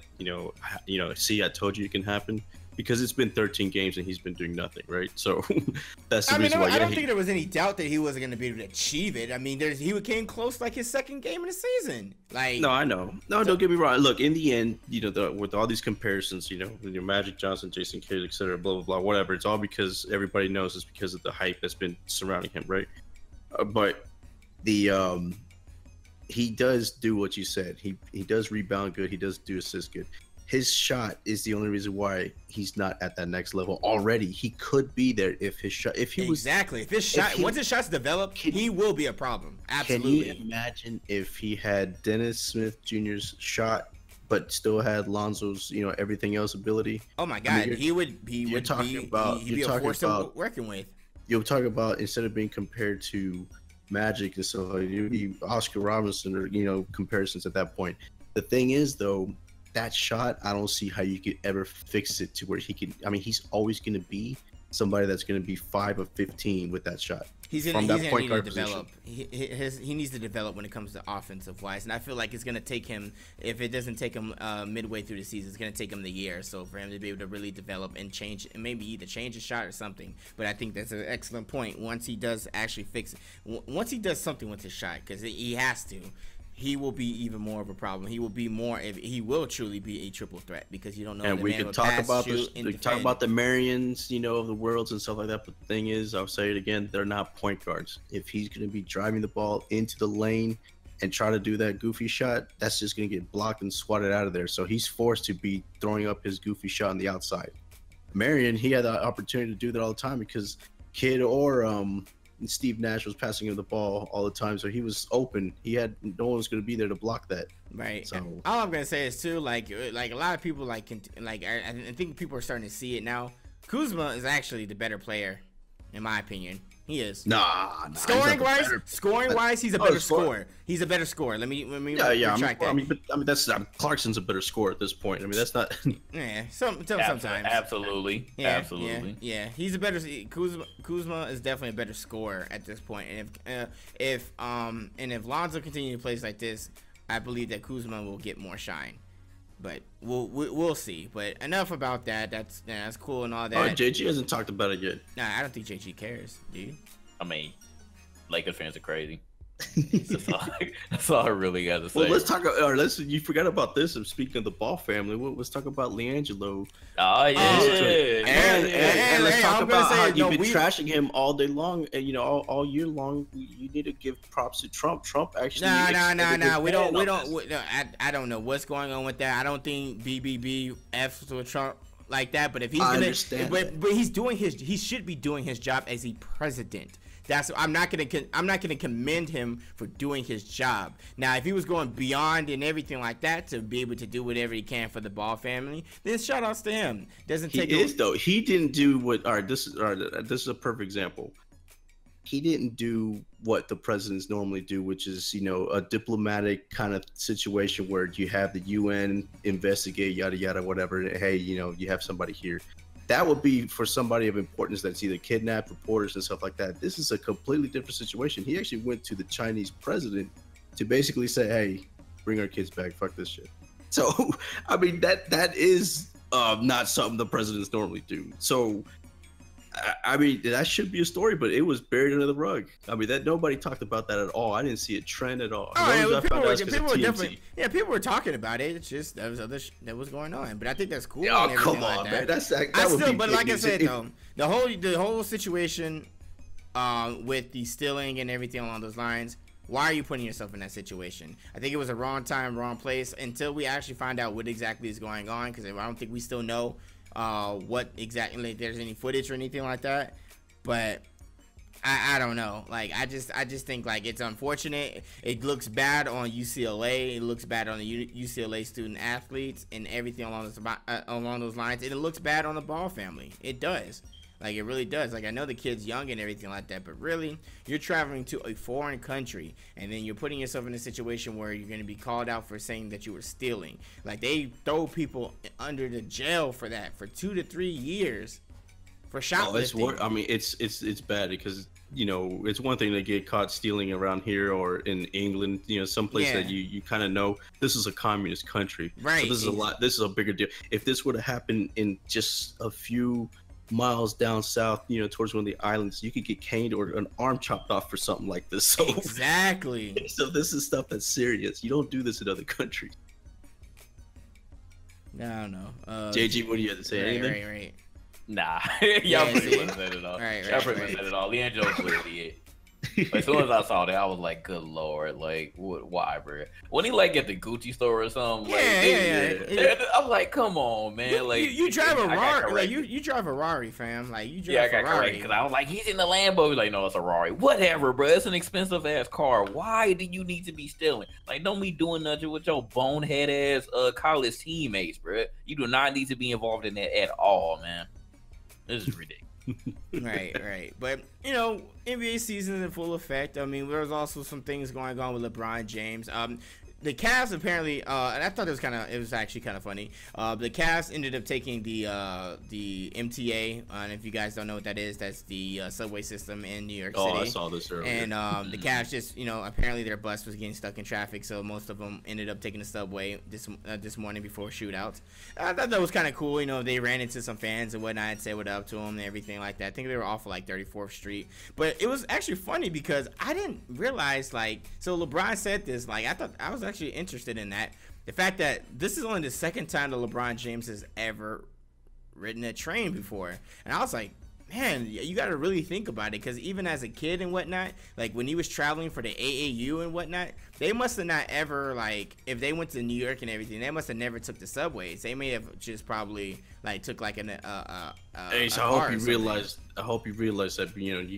see, I told you it can happen, because it's been 13 games and he's been doing nothing, right? So that's the reason why. I don't think there was any doubt that he wasn't going to be able to achieve it. I mean, he came close like his second game of the season. Like, no, I know. No, don't get me wrong. Look, in the end, with all these comparisons, with your Magic Johnson, Jason Kidd, etc., blah blah blah, whatever. It's all because everybody knows it's because of the hype that's been surrounding him, right? But he does do what you said. He does rebound good. He does do assist good. His shot is the only reason why he's not at that next level already. He could be there if his shot. Once his shots develop, he will be a problem. Absolutely. Can you imagine if he had Dennis Smith Jr.'s shot but still had Lonzo's, everything else ability. Oh my God, he would be a force to working with. You're talking about, instead of being compared to Magic and stuff like Oscar Robinson, or comparisons at that point. The thing is, though, that shot, I don't see how you could ever fix it to where he can. I mean, he's always going to be somebody that's going to be 5 of 15 with that shot. He's gonna need to develop. He needs to develop when it comes to offensive wise, and I feel like it's gonna take him. If it doesn't take him midway through the season, it's gonna take him the year. So for him to be able to really develop and change, and maybe either change a shot or something. But I think that's an excellent point. Once he does actually fix it, once he does something with his shot, because he has to, he will be even more of a problem. He will be more. He will truly be a triple threat, because you don't know. And we can talk about this. We can talk about the Marions, of the worlds and stuff like that. But the thing is, I'll say it again: they're not point guards. If he's going to be driving the ball into the lane and try to do that goofy shot, that's just going to get blocked and swatted out of there. So he's forced to be throwing up his goofy shot on the outside. Marion, he had the opportunity to do that all the time, because Kidd or Steve Nash was passing him the ball all the time, so he was open. No one was going to be there to block that. Right. So all I'm going to say is too, like a lot of people I think people are starting to see it now. Kuzma is actually the better player, in my opinion. He is. Nah. Scoring wise, he's a better scorer. He's a better scorer. Let me retract that. That's Clarkson's a better scorer at this point. I mean, that's not. Yeah, sometimes. Absolutely. Yeah. He's a better. Kuzma is definitely a better scorer at this point. And if Lonzo continues to play like this, I believe that Kuzma will get more shine. But we'll see. But enough about that. That's cool and all that. Oh, JG hasn't talked about it yet. Nah, I don't think JG cares. Do you? I mean, Lakers fans are crazy. That's all I really got to say. Well, let's talk. You forgot about this. And speaking of the Ball family, let's talk about LiAngelo. Oh yeah. And let's talk about how you've been trashing him all day long, and all year long. You need to give props to Trump. Trump actually. Nah. We don't. I don't know what's going on with that. I don't think BBB F's with Trump like that. But if he's but he should be doing his job as a president. I'm not gonna commend him for doing his job. Now, if he was going beyond and everything like that to be able to do whatever he can for the Ball family, then shout outs to him. He didn't do what. All right, this is a perfect example. He didn't do what the presidents normally do, which is a diplomatic kind of situation where you have the UN investigate yada yada whatever. Hey, you have somebody here. That would be for somebody of importance that's either kidnapped, reporters and stuff like that. This is a completely different situation. He actually went to the Chinese president to basically say, hey, bring our kids back. Fuck this shit. So, I mean, that is not something the presidents normally do. So, I mean, that should be a story, but it was buried under the rug. I mean, nobody talked about that at all. I didn't see a trend at all. People were talking about it. It's just that was that was going on. But I think that's cool. Oh, come on, man. But like I said, though, the whole situation with the stealing and everything along those lines. Why are you putting yourself in that situation? I think it was a wrong time, wrong place until we actually find out what exactly is going on. Because I don't think we still know what exactly, if there's any footage or anything like that. But I don't know. Like I just think like it's unfortunate. It looks bad on UCLA. It looks bad on the UCLA student athletes and everything along those lines. And it looks bad on the Ball family. It does. Like, it really does. Like, I know the kid's young and everything like that, but really, you're traveling to a foreign country, and then you're putting yourself in a situation where you're going to be called out for saying that you were stealing. Like, they throw people under the jail for that for 2 to 3 years for shoplifting. I mean, it's bad because, it's one thing to get caught stealing around here or in England, someplace that you kind of know this is a communist country. Right. So this is a bigger deal. If this would have happened in just a few miles down south, towards one of the islands, you could get caned or an arm chopped off for something like this. So exactly. So this is stuff that's serious. You don't do this in other countries. I don't know. JG, what do you have to say? Anything? Right. Nah, y'all pretty much said it all. Y'all pretty much said it all. LiAngelo clearly it. As soon as I saw that, I was like, "Good lord! Like, why, bro? When he like at the Gucci store or something, like, I'm like, come on, man! Like, you drive a Rari, like you drive a Rari, fam. Like you drive I a got Ferrari. because I was like, he's in the Lambo. He's like, no, it's a Rari. Whatever, bro. It's an expensive ass car. Why do you need to be stealing? Like, don't be doing nothing with your bonehead ass college teammates, bro. You do not need to be involved in that at all, man. This is ridiculous. Right. But NBA season is in full effect. I mean, there's also some things going on with LeBron James. The Cavs apparently, and I thought it was actually kind of funny. The Cavs ended up taking the MTA, and if you guys don't know what that is, that's the subway system in New York City. Oh, I saw this earlier. And the Cavs just, apparently their bus was getting stuck in traffic, so most of them ended up taking the subway this morning before shootouts. I thought that was kind of cool. They ran into some fans and whatnot and said what up to them and everything like that. I think they were off of like 34th Street, but it was actually funny because I didn't realize so LeBron said this, I thought I was actually interested in that, the fact that this is only the second time that LeBron James has ever ridden a train before, and I was like, man, you got to really think about it, because even as a kid and whatnot, like when he was traveling for the AAU and whatnot, they must have not ever, if they went to New York and everything, they must have never took the subways. They may have just probably took Hey, so I hope you realize that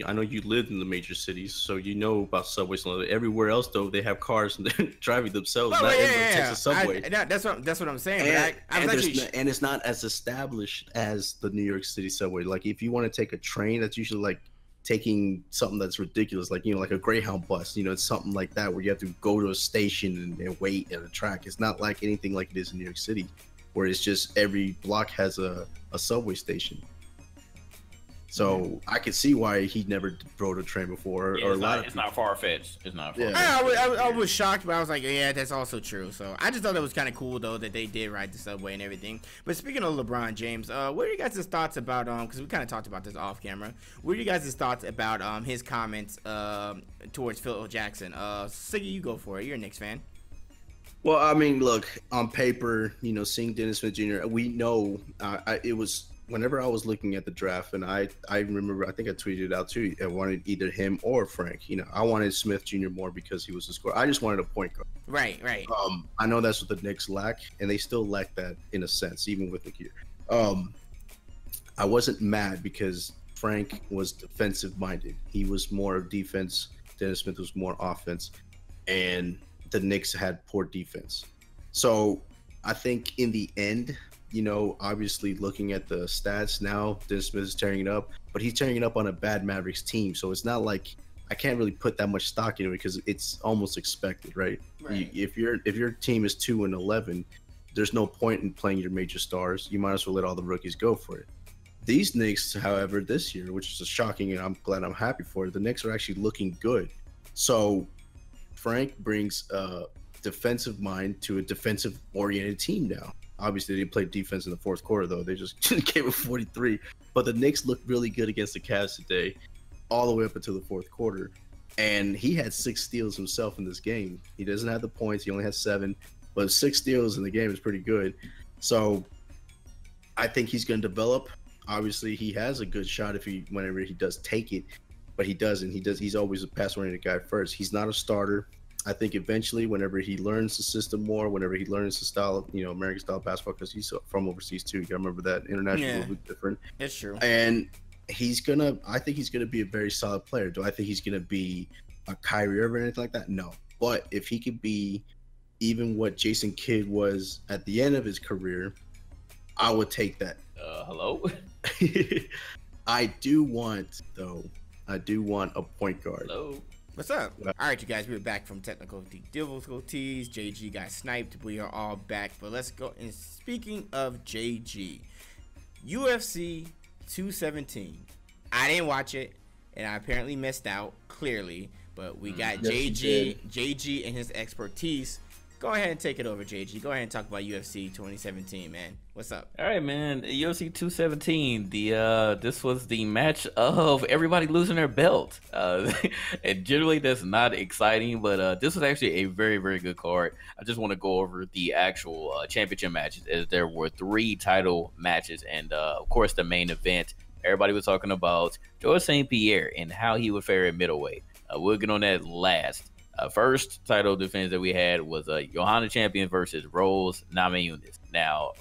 I know you lived in the major cities, so you know about subways. Everywhere else though, they have cars and they're driving themselves. Not everyone takes a subway. That's what I'm saying. And it's not as established as the New York City subway. Like if you want to take a train, that's usually like taking something that's ridiculous, like like a Greyhound bus. It's something like that where you have to go to a station and wait at a track. It's not like anything like it is in New York City, where it's just every block has a subway station. So I could see why he never rode a train before. It's not far-fetched. It's not far-fetched. I was shocked, but I was like, yeah, that's also true. So I just thought that was kind of cool, though, that they did ride the subway and everything. But speaking of LeBron James, what are you guys' thoughts about, because we kind of talked about this off camera, what are you guys' thoughts about his comments towards Phil Jackson? Siggy, you go for it. You're a Knicks fan. Well, I mean, look, on paper, seeing Dennis Smith Jr., we know it was whenever I was looking at the draft, and I remember, I think I tweeted it out too, I wanted either him or Frank. I wanted Smith Jr. more because he was a scorer. I just wanted a point guard. Right. I know that's what the Knicks lack, and they still lack that in a sense, even with Nick. I wasn't mad because Frank was defensive minded. He was more defense. Dennis Smith was more offense, and the Knicks had poor defense. So I think in the end, obviously looking at the stats now, Dennis Smith is tearing it up, but he's tearing it up on a bad Mavericks team. So it's not like I can't really put that much stock into it because it's almost expected, right? If your team is 2-11, there's no point in playing your major stars. You might as well let all the rookies go for it. These Knicks, however, this year, which is shocking, and I'm glad, I'm happy for it, the Knicks are actually looking good. So Frank brings a defensive mind to a defensive-oriented team now. Obviously, they played defense in the fourth quarter, though. They just gave it 43. But the Knicks looked really good against the Cavs today, all the way up until the fourth quarter. And he had 6 steals himself in this game. He doesn't have the points. He only has 7. But 6 steals in the game is pretty good. So I think he's going to develop. Obviously, he has a good shot whenever he does take it. But he doesn't. He's always a pass-oriented guy first. He's not a starter. I think eventually, whenever he learns the system more, whenever he learns the style of, American style basketball, because he's from overseas too. You gotta remember that international is a little bit different. It's true. And I think he's gonna be a very solid player. Do I think he's gonna be a Kyrie Irving or anything like that? No. But if he could be even what Jason Kidd was at the end of his career, I would take that. Hello? I do want a point guard. Hello? What's up? All right, you guys, we're back from technical difficulties. JG got sniped. We are all back, but let's go. And speaking of JG, UFC 217. I didn't watch it, and I apparently missed out, clearly, but we got JG and his expertise. Go ahead and take it over, JG. Go ahead and talk about UFC 2017, man. What's up? All right, man. UFC 217. This was the match of everybody losing their belt. And generally, that's not exciting, but this was actually a very, very good card. I just want to go over the actual championship matches, as there were 3 title matches, and of course, the main event. Everybody was talking about George St. Pierre and how he would fare at middleweight. We'll get on that last. First title defense that we had was Johanna Champion versus Rose Namajunas. Now,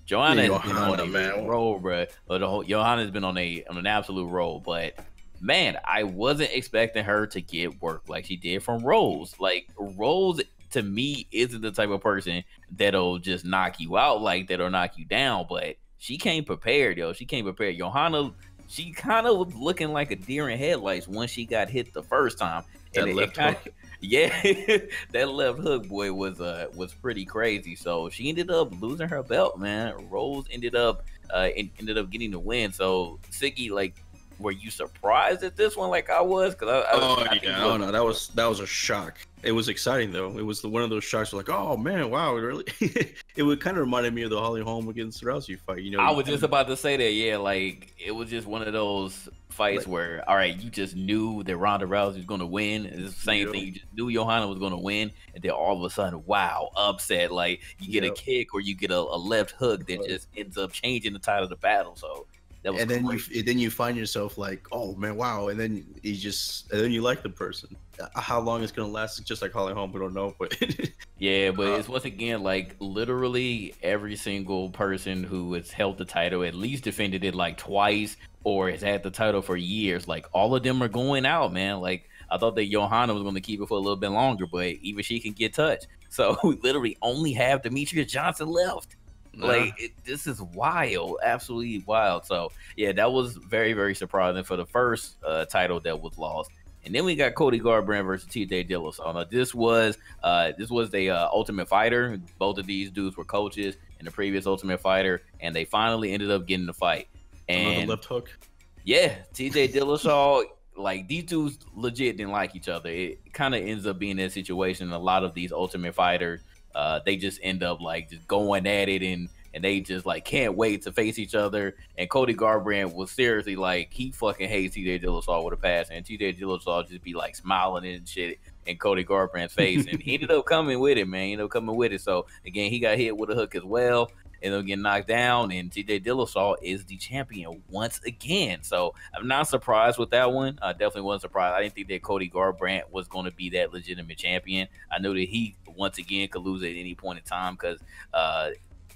Johanna has been on a roll, bro. Johanna's been on an absolute roll, but man, I wasn't expecting her to get work like she did from Rose. Like, Rose, to me, isn't the type of person that'll just knock you out like that or knock you down, but she came prepared, yo. She came prepared. Johanna, she kind of was looking like a deer in headlights once she got hit the first time. That left hook. Yeah, that left hook, boy, was pretty crazy. So she ended up losing her belt, man. Rose ended up getting the win. So Siggy, like, were you surprised at this one like I was? Because no, that was a shock. It was exciting though. It was one of those shocks like, oh man, wow, really? It would kind of reminded me of the Holly Holm against Rousey fight. You know, I was just about to say that. Yeah, like it was just one of those fights where, all right, you just knew that Ronda Rousey was going to win. It's the same thing. You just knew Johanna was going to win, and then all of a sudden, wow, upset. Like you get a kick or you get a left hook that just ends up changing the tide of the battle. So. And then you find yourself like, oh man, wow, and then you like the person. How long it's gonna last is just like Holly Holm, we don't know, but yeah, but it's once again like literally every single person who has held the title at least defended it like twice or has had the title for years. Like all of them are going out, man. Like I thought that Johanna was going to keep it for a little bit longer, but even she can get touched. So we literally only have Demetrius Johnson left. Like this is wild, absolutely wild. So yeah, that was very, very surprising for the first title that was lost. And then we got Cody Garbrandt versus TJ Dillashaw. Now this was the Ultimate Fighter. Both of these dudes were coaches in the previous Ultimate Fighter, and they finally ended up getting the fight. And another left hook. Yeah, TJ Dillashaw. Like these dudes legit didn't like each other. It kind of ends up being that situation. A lot of these Ultimate Fighters. They just end up like just going at it and they just like can't wait to face each other. And Cody Garbrandt was seriously like he fucking hates TJ Dillashaw with a passion, and TJ Dillashaw just be like smiling and shit in Cody Garbrandt's face, and he ended up coming with it, man. So again, he got hit with a hook as well. Ended up getting knocked down, and TJ Dillashaw is the champion once again. So I'm not surprised with that one. I definitely wasn't surprised. I didn't think that Cody Garbrandt was going to be that legitimate champion. I knew that he once again could lose at any point in time because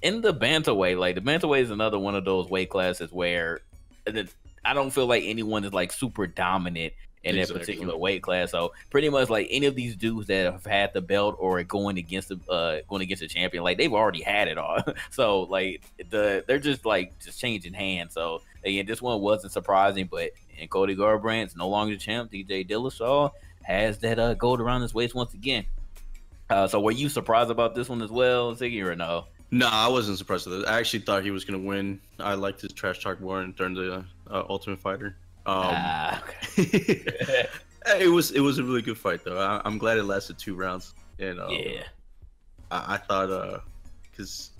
in the bantamweight, like the bantamweight is another one of those weight classes where I don't feel like anyone is like super dominant in that particular weight class. So pretty much like any of these dudes that have had the belt or going against the champion, like they've already had it all. So like they're just changing hands. So again, this one wasn't surprising, but and Cody Garbrandt's no longer the champ. TJ Dillashaw has that gold around his waist once again. So were you surprised about this one as well, Ziggy, or no? No, I wasn't surprised with it. I actually thought he was going to win. I liked his trash talk more during the Ultimate Fighter. Okay. It was a really good fight though. I'm glad it lasted 2 rounds. And I thought because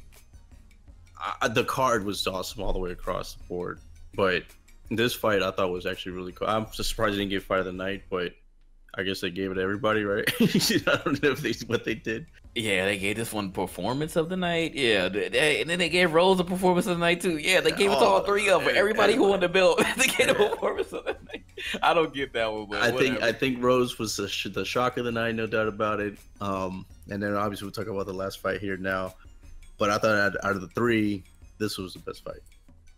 the card was awesome all the way across the board, but this fight I thought was actually really cool. I'm just surprised they didn't give fight of the night, but I guess they gave it to everybody, right? I don't know what they did. Yeah, they gave this one performance of the night. Yeah, and then they gave Rose a performance of the night too. Yeah, they gave it to all 3 of them. Everybody who won the belt, they gave a performance of the night. I don't get that one, but I think Rose was the shock of the night, no doubt about it. And then obviously we'll talk about the last fight here now. But I thought out of the 3, this was the best fight.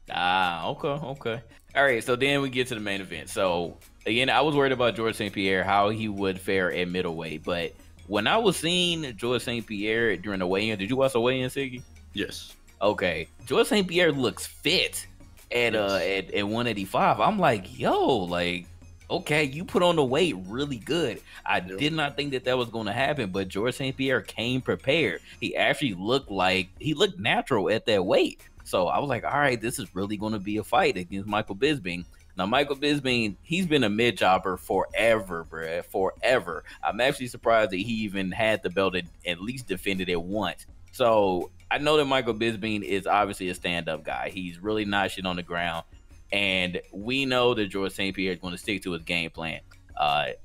Okay. All right, so then we get to the main event. So again, I was worried about George St. Pierre, how he would fare at middleweight, but when I was seeing George St. Pierre during the weigh-in, did you watch the weigh-in, Siggy? Yes. Okay. George St. Pierre looks fit at 185. I'm like, yo, like, okay, you put on the weight really good. I did not think that was going to happen, but George St. Pierre came prepared. He actually looked natural at that weight. So I was like, all right, this is really going to be a fight against Michael Bisping. Now, Michael Bisping, he's been a mid-jobber forever, bruh, forever. I'm actually surprised that he even had the belt and at least defended it once. So I know that Michael Bisping is obviously a stand-up guy. He's really not shit on the ground. And we know that George St. Pierre is going to stick to his game plan.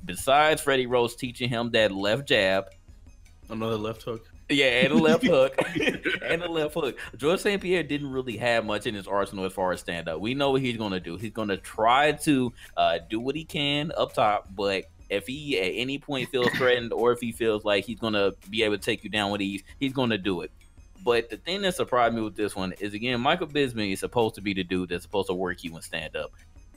Besides Freddie Rose teaching him that left jab. Another left hook. Yeah, and a left hook. And a left hook. George St. Pierre didn't really have much in his arsenal as far as stand-up. We know what he's going to do. He's going to try to do what he can up top, but If he at any point feels threatened, or if he feels like he's gonna be able to take you down with ease, he's gonna do it. But the thing that surprised me with this one is, again, Michael Bisping is supposed to be the dude that's supposed to work you and stand up.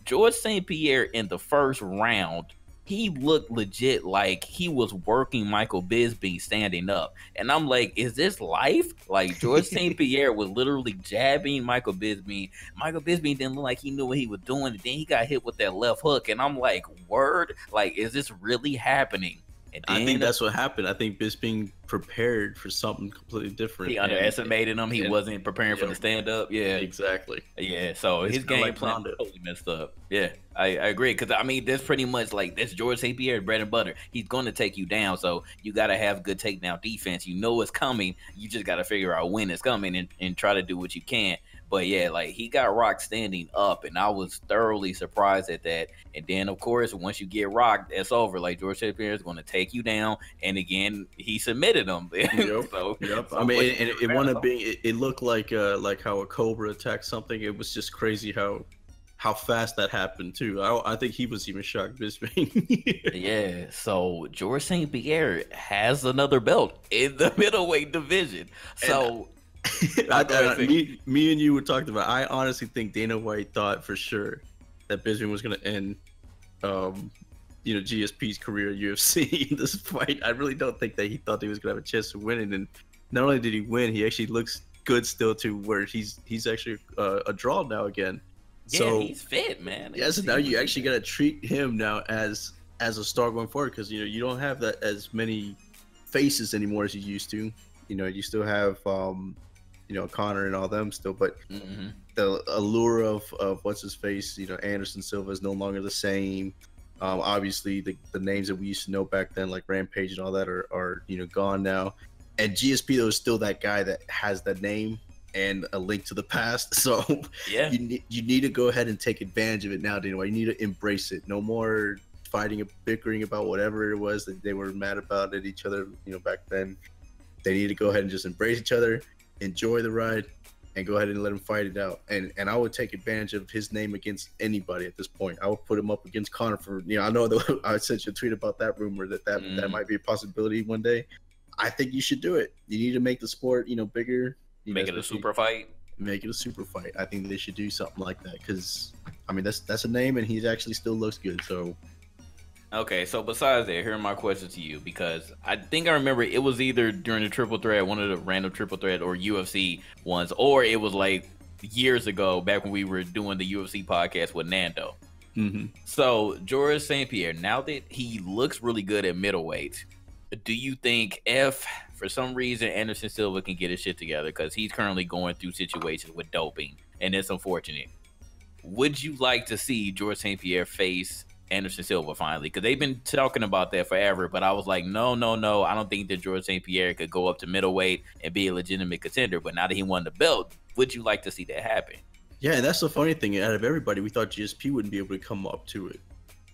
George St. Pierre in the first round, he looked legit like he was working Michael Bisping standing up. And I'm like, is this life? Like, George St. Pierre was literally jabbing Michael Bisping. Michael Bisping didn't look like he knew what he was doing. And then he got hit with that left hook. And I'm like, word? Like, is this really happening? And then, I think that's what happened. I think Bisping prepared for something completely different. He underestimated him. He wasn't preparing for the stand up. Yeah, exactly. Yeah, so his game plan totally messed up. Yeah, I agree. Because I mean, that's pretty much like this George St. Pierre bread and butter. He's going to take you down. So you got to have good takedown defense. You know it's coming. You just got to figure out when it's coming and try to do what you can. But yeah, like he got rocked standing up, and I was thoroughly surprised at that. And then, of course, once you get rocked, it's over. Like George St. Pierre is going to take you down, and again, he submitted him. Yep. So I mean, and it wound up being. It looked like how a cobra attacked something. It was just crazy how fast that happened too. I think he was even shocked, Bisping. Yeah. So George St. Pierre has another belt in the middleweight division. So. Me and you were talking about. I honestly think Dana White thought for sure that Bisping was going to end, GSP's career at UFC in this fight. I really don't think that he thought he was going to have a chance of winning. And not only did he win, he actually looks good still too. Where he's actually a draw now again. Yeah, so he's fit, man. Yeah, so now you actually got to treat him now as a star going forward, because you don't have that as many faces anymore as you used to. You still have Connor and all them still, but the allure of what's his face, Anderson Silva is no longer the same. Obviously the names that we used to know back then, like Rampage and all that, are gone now. And GSP though is still that guy that has that name and a link to the past. So yeah, you need to go ahead and take advantage of it now, Dana. You need to embrace it. No more fighting and bickering about whatever it was that they were mad about at each other, back then. They need to go ahead and just embrace each other, enjoy the ride, and go ahead and let him fight it out. And I would take advantage of his name against anybody at this point. I would put him up against Connor for, I know that I sent you a tweet about that rumor that might be a possibility one day. I think you should do it. You need to make the sport, bigger. Make it a super fight. Make it a super fight. I think they should do something like that, because, I mean, that's a name, and he actually still looks good, so... Okay, so besides that, here are my questions to you, because I think I remember it was either during the triple threat, one of the random triple threat or UFC ones, or it was like years ago back when we were doing the UFC podcast with Nando. So George St. Pierre, now that he looks really good at middleweight, do you think if for some reason Anderson Silva can get his shit together, because he's currently going through situations with doping and it's unfortunate, would you like to see George St. Pierre face Anderson Silva finally? Because they've been talking about that forever, but I was like, no, I don't think that George St. Pierre could go up to middleweight and be a legitimate contender. But now that he won the belt, would you like to see that happen? Yeah, and that's the funny thing. Out of everybody, we thought GSP wouldn't be able to come up to it,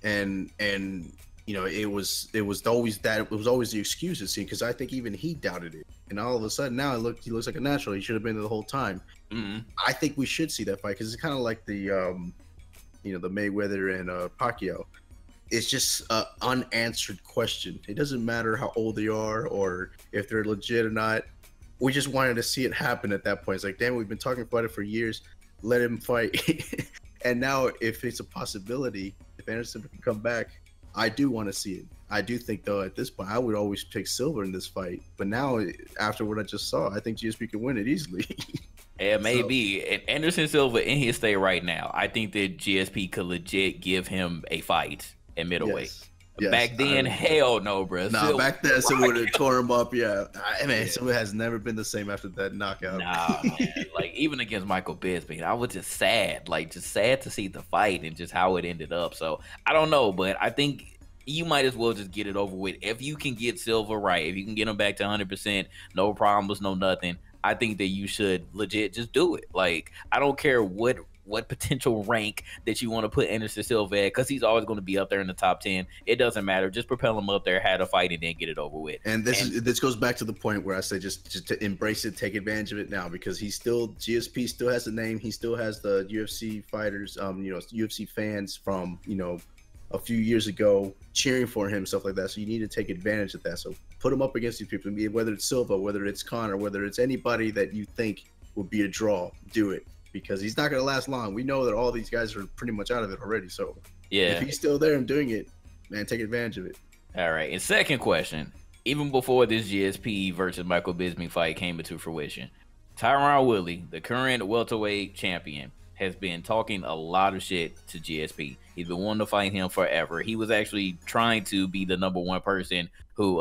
and it was always that. It was always the excuses, see, because I think even he doubted it, and all of a sudden now he looks like a natural. He should have been there the whole time. I think we should see that fight, because it's kind of like the the Mayweather and Pacquiao. It's just an unanswered question. It doesn't matter how old they are or if they're legit or not. We just wanted to see it happen at that point. It's like, damn, we've been talking about it for years. Let him fight. And now, if it's a possibility, if Anderson can come back, I do want to see it. I do think, though, at this point, I would always pick Silver in this fight. But now, after what I just saw, I think GSP can win it easily. Yeah, maybe. And Anderson Silva in his state right now, I think that GSP could legit give him a fight at middleweight. Yes, back then, hell no, bro. Nah, back then, Silva would have tore him up. Yeah, Silva has never been the same after that knockout. Nah, man. Like, even against Michael Bisping, I was just sad. Like, just sad to see the fight and just how it ended up. So, I don't know, but I think you might as well just get it over with. If you can get Silva right, if you can get him back to 100%, no problems, no nothing, I think that you should legit just do it. Like, I don't care what potential rank that you want to put Anderson Silva at, because he's always going to be up there in the top 10. It doesn't matter. Just propel him up there, have a fight, and then get it over with. And this goes back to the point where I say just to embrace it, take advantage of it now, because GSP still has the name. He still has the UFC fighters, UFC fans from, a few years ago cheering for him, stuff like that. So you need to take advantage of that. So put him up against these people, whether it's Silva, whether it's Conor, whether it's anybody that you think will be a draw, do it, because he's not going to last long. We know that all these guys are pretty much out of it already. So if he's still there and doing it, man, take advantage of it. All right. And second question, even before this GSP versus Michael Bisping fight came into fruition, Tyron Woodley, the current welterweight champion, has been talking a lot of shit to GSP. He's been wanting to fight him forever. He was actually trying to be the number one person who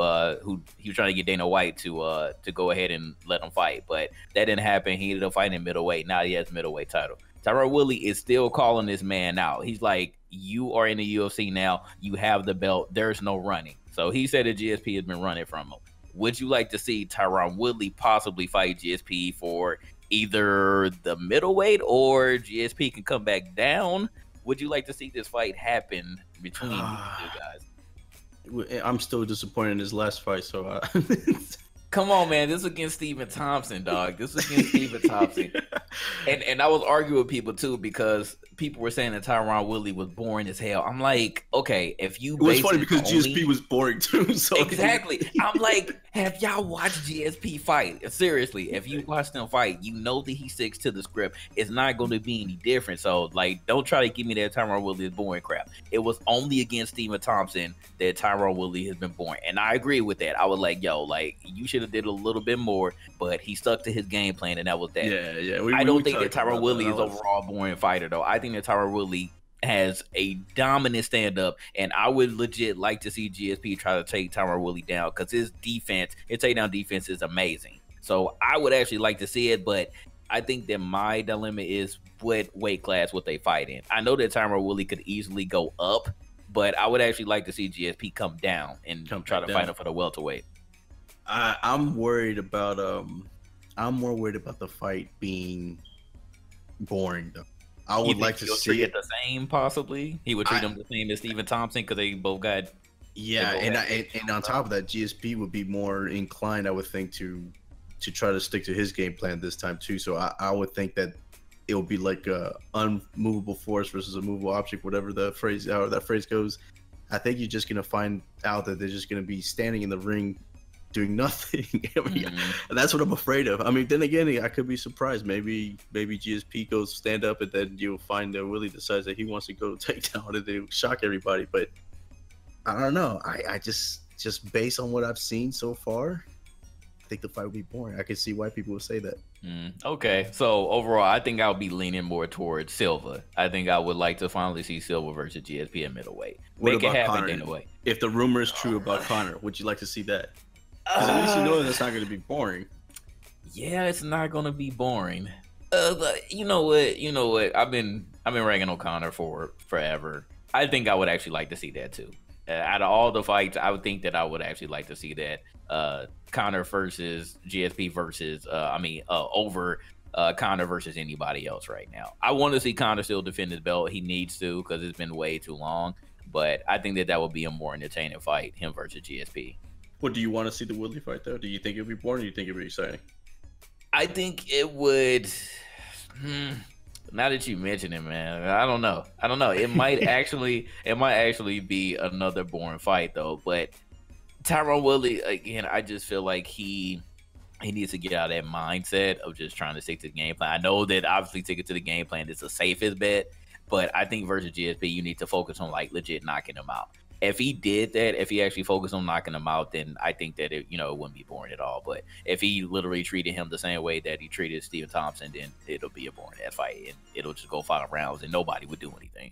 he was trying to get Dana White to go ahead and let him fight, but that didn't happen. He ended up fighting middleweight. Now he has the middleweight title. Tyron Woodley is still calling this man out. He's like, you are in the UFC now. You have the belt. There's no running. So he said that GSP has been running from him. Would you like to see Tyron Woodley possibly fight GSP for either the middleweight, or GSP can come back down? Would you like to see this fight happen between these two guys? I'm still disappointed in his last fight, so come on, man. This is against Stephen Thompson, dog. This is against Stephen Thompson. And I was arguing with people too, because people were saying that Tyron Woodley was boring as hell. I'm like, okay, if you... It was funny because GSP was boring too. So exactly. I'm like, have y'all watched GSP fight? Seriously, if you watch them fight, you know that he sticks to the script. It's not going to be any different. So, like, don't try to give me that Tyron Woodley is boring crap. It was only against Stephen Thompson that Tyron Woodley has been boring. And I agree with that. I was like, yo, like, you should have did a little bit more, but he stuck to his game plan, and that was that. Yeah. I don't think that Tyron Woodley is overall a boring fighter, though. I think that Tyron Woodley has a dominant stand-up, and I would legit like to see GSP try to take Tyron Woodley down, because his defense, his takedown defense is amazing. So I would actually like to see it, but I think that my dilemma is what weight class would they fight in. I know that Tyron Woodley could easily go up, but I would actually like to see GSP come down and try to fight him for the welterweight. I'm worried about I'm more worried about the fight being boring though. I would like to see it the same, possibly. He would treat him the same as Stephen Thompson, because they both got... Yeah, and on top of that, GSP would be more inclined, I would think, to try to stick to his game plan this time too. So I would think that it will be like a unmovable force versus a movable object, whatever that phrase goes. I think you're just gonna find out that they're just gonna be standing in the ring doing nothing. And that's what I'm afraid of. I mean, then again, I could be surprised. Maybe GSP goes stand up, and then you'll find that Willie decides that he wants to go take down and then shock everybody. But I don't know. I just based on what I've seen so far, I think the fight would be boring. I can see why people would say that. Okay, so overall, I think I'll be leaning more towards Silva. I think I would like to finally see Silva versus GSP at middleweight. Make it happen anyway. If the rumor is true about Conor, would you like to see that? Because at least you know that's not going to be boring. Yeah, it's not going to be boring. You know what? I've been ragging on Conor for forever. I think I would actually like to see that too. Out of all the fights, I would think that I would actually like to see that Conor versus GSP versus over Conor versus anybody else right now. I want to see Conor still defend his belt. He needs to, because it's been way too long. But I think that would be a more entertaining fight, him versus GSP. Well, do you want to see the Woodley fight though? Do you think it'd be boring, or do you think it'd be exciting? I think it would. Now that you mention it, man, I don't know. It might actually be another boring fight though. But Tyron Woodley, again, I just feel like he needs to get out of that mindset of just trying to stick to the game plan. I know that obviously sticking to the game plan is the safest bet, but I think versus GSP, you need to focus on like legit knocking him out. If he did that, if he actually focused on knocking him out, then I think that it wouldn't be boring at all. But if he literally treated him the same way that he treated Stephen Thompson, then it'll be a boring ass fight, and it'll just go 5 rounds, and nobody would do anything.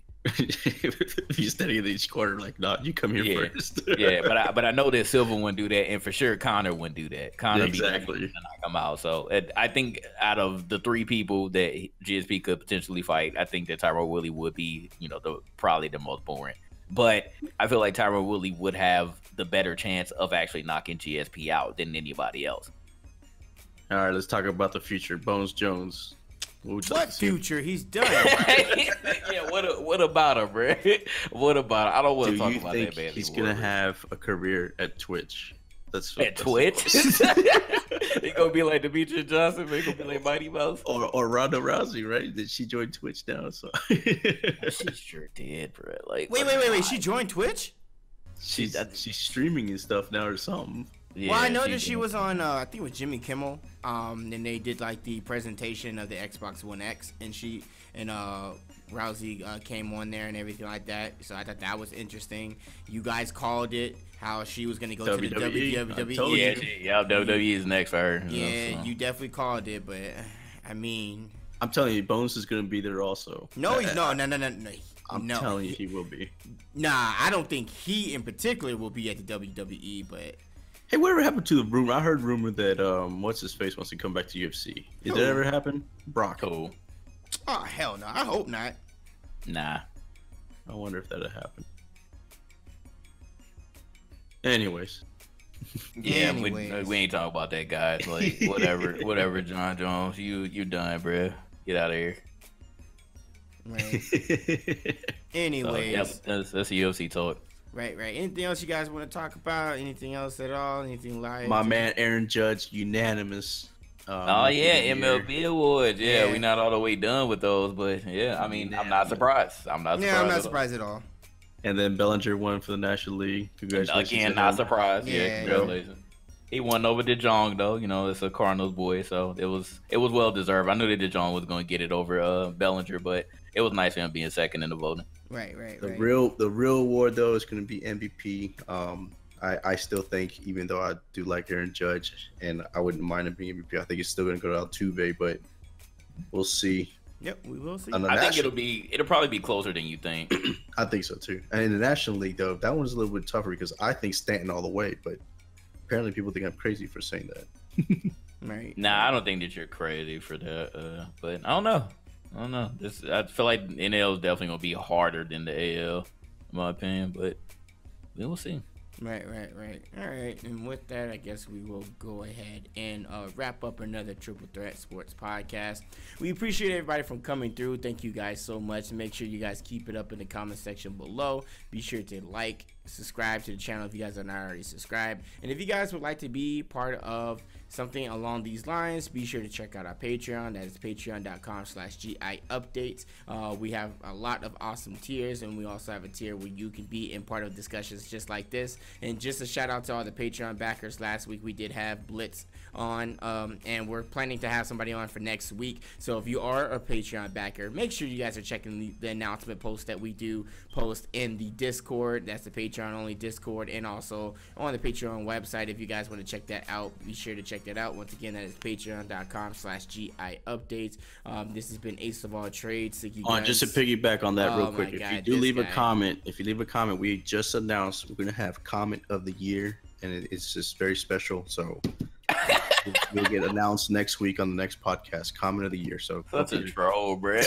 He's standing in each corner like, "No, you come here first." Yeah, but I know that Silva wouldn't do that, and for sure Conor wouldn't do that. Conor exactly be to knock him out. So I think out of the 3 people that GSP could potentially fight, I think that Tyron Woodley would be, probably the most boring. But I feel like Tyron Woodley would have the better chance of actually knocking GSP out than anybody else. All right, let's talk about the future. Bones Jones. What future? He's done. Yeah, what about him, bro? What about him? I don't want to talk about that, man. He's going to have a career at Twitch? At Twitch? He gonna be like Demetrius Johnson, but he gonna be like Mighty Mouse. Or Ronda Rousey, right? Did she join Twitch now? So She sure did, bro. Like, Wait. She joined Twitch? she's streaming and stuff now or something. Yeah, well, I know that she was on, I think it was Jimmy Kimmel. And they did like the presentation of the Xbox One X, and Rousey came on there and everything like that. So I thought that was interesting. You guys called it, how she was gonna go to the WWE. Yeah, WWE is next for her. Yeah, so. You definitely called it, but I mean, I'm telling you, Bones is gonna be there also. No, he's no. I'm telling you, he will be. Nah, I don't think he in particular will be at the WWE, but. Hey, whatever happened to the rumor? I heard rumor that what's his face wants to come back to UFC. Did that ever happen? Brock. Oh hell no! I hope not. Nah. I wonder if that'll happen. Anyways. Yeah, we ain't talking about that guy. Like whatever, John Jones. You done, bro. Get out of here. Right. Anyways, so, that's a UFC talk. Right. Anything else you guys want to talk about? Anything else at all? Anything live? My man Aaron Judge, unanimous. MLB awards. Yeah, we're not all the way done with those, but yeah, I mean, I'm not surprised. I'm not surprised at all. And then Bellinger won for the National League. Congratulations. Again, not surprised. Yeah, congratulations. He won over DeJong though. You know, it's a Cardinals boy, so it was well deserved. I knew that DeJong was going to get it over Bellinger, but it was nice for him being second in the voting. Right. The real award though is going to be MVP. I still think, even though I do like Aaron Judge and I wouldn't mind him being MVP, I think it's still going to go to Altuve, but we'll see. Yep, we will see. I think it'll probably be closer than you think. I think so too. And in the National League though, that one's a little bit tougher because I think Stanton all the way, but apparently people think I'm crazy for saying that. Right. Nah, I don't think that you're crazy for that. But I don't know. I feel like NL is definitely gonna be harder than the AL, in my opinion. But we'll see. Right. All right. And with that, I guess we will go ahead and wrap up another Triple Threat Sports podcast. We appreciate everybody from coming through. Thank you guys so much. Make sure you guys keep it up in the comment section below. Be sure to like, subscribe to the channel if you guys are not already subscribed. And if you guys would like to be part of something along these lines, be sure to check out our Patreon. That is patreon.com/GIupdates. We have a lot of awesome tiers, and we also have a tier where you can be in part of discussions just like this. And just a shout out to all the Patreon backers. Last week we did have Blitz on, and we're planning to have somebody on for next week. So if you are a Patreon backer, make sure you guys are checking the announcement post that we do post in the Discord. That's the Patreon only Discord, and also on the Patreon website. If you guys want to check that out, be sure to check that out. Once again, that is patreon.com/GIupdates. This has been Ace of All Trades. Just to piggyback on that real quick, if you do leave a comment, we just announced we're gonna have comment of the year, and it's just very special. So we'll get announced next week on the next podcast. Comment of the year. So that's a troll, bro.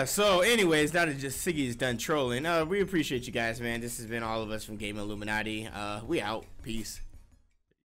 So anyways, now that just Siggy's done trolling, we appreciate you guys, man. This has been all of us from Game Illuminati. We out. Peace.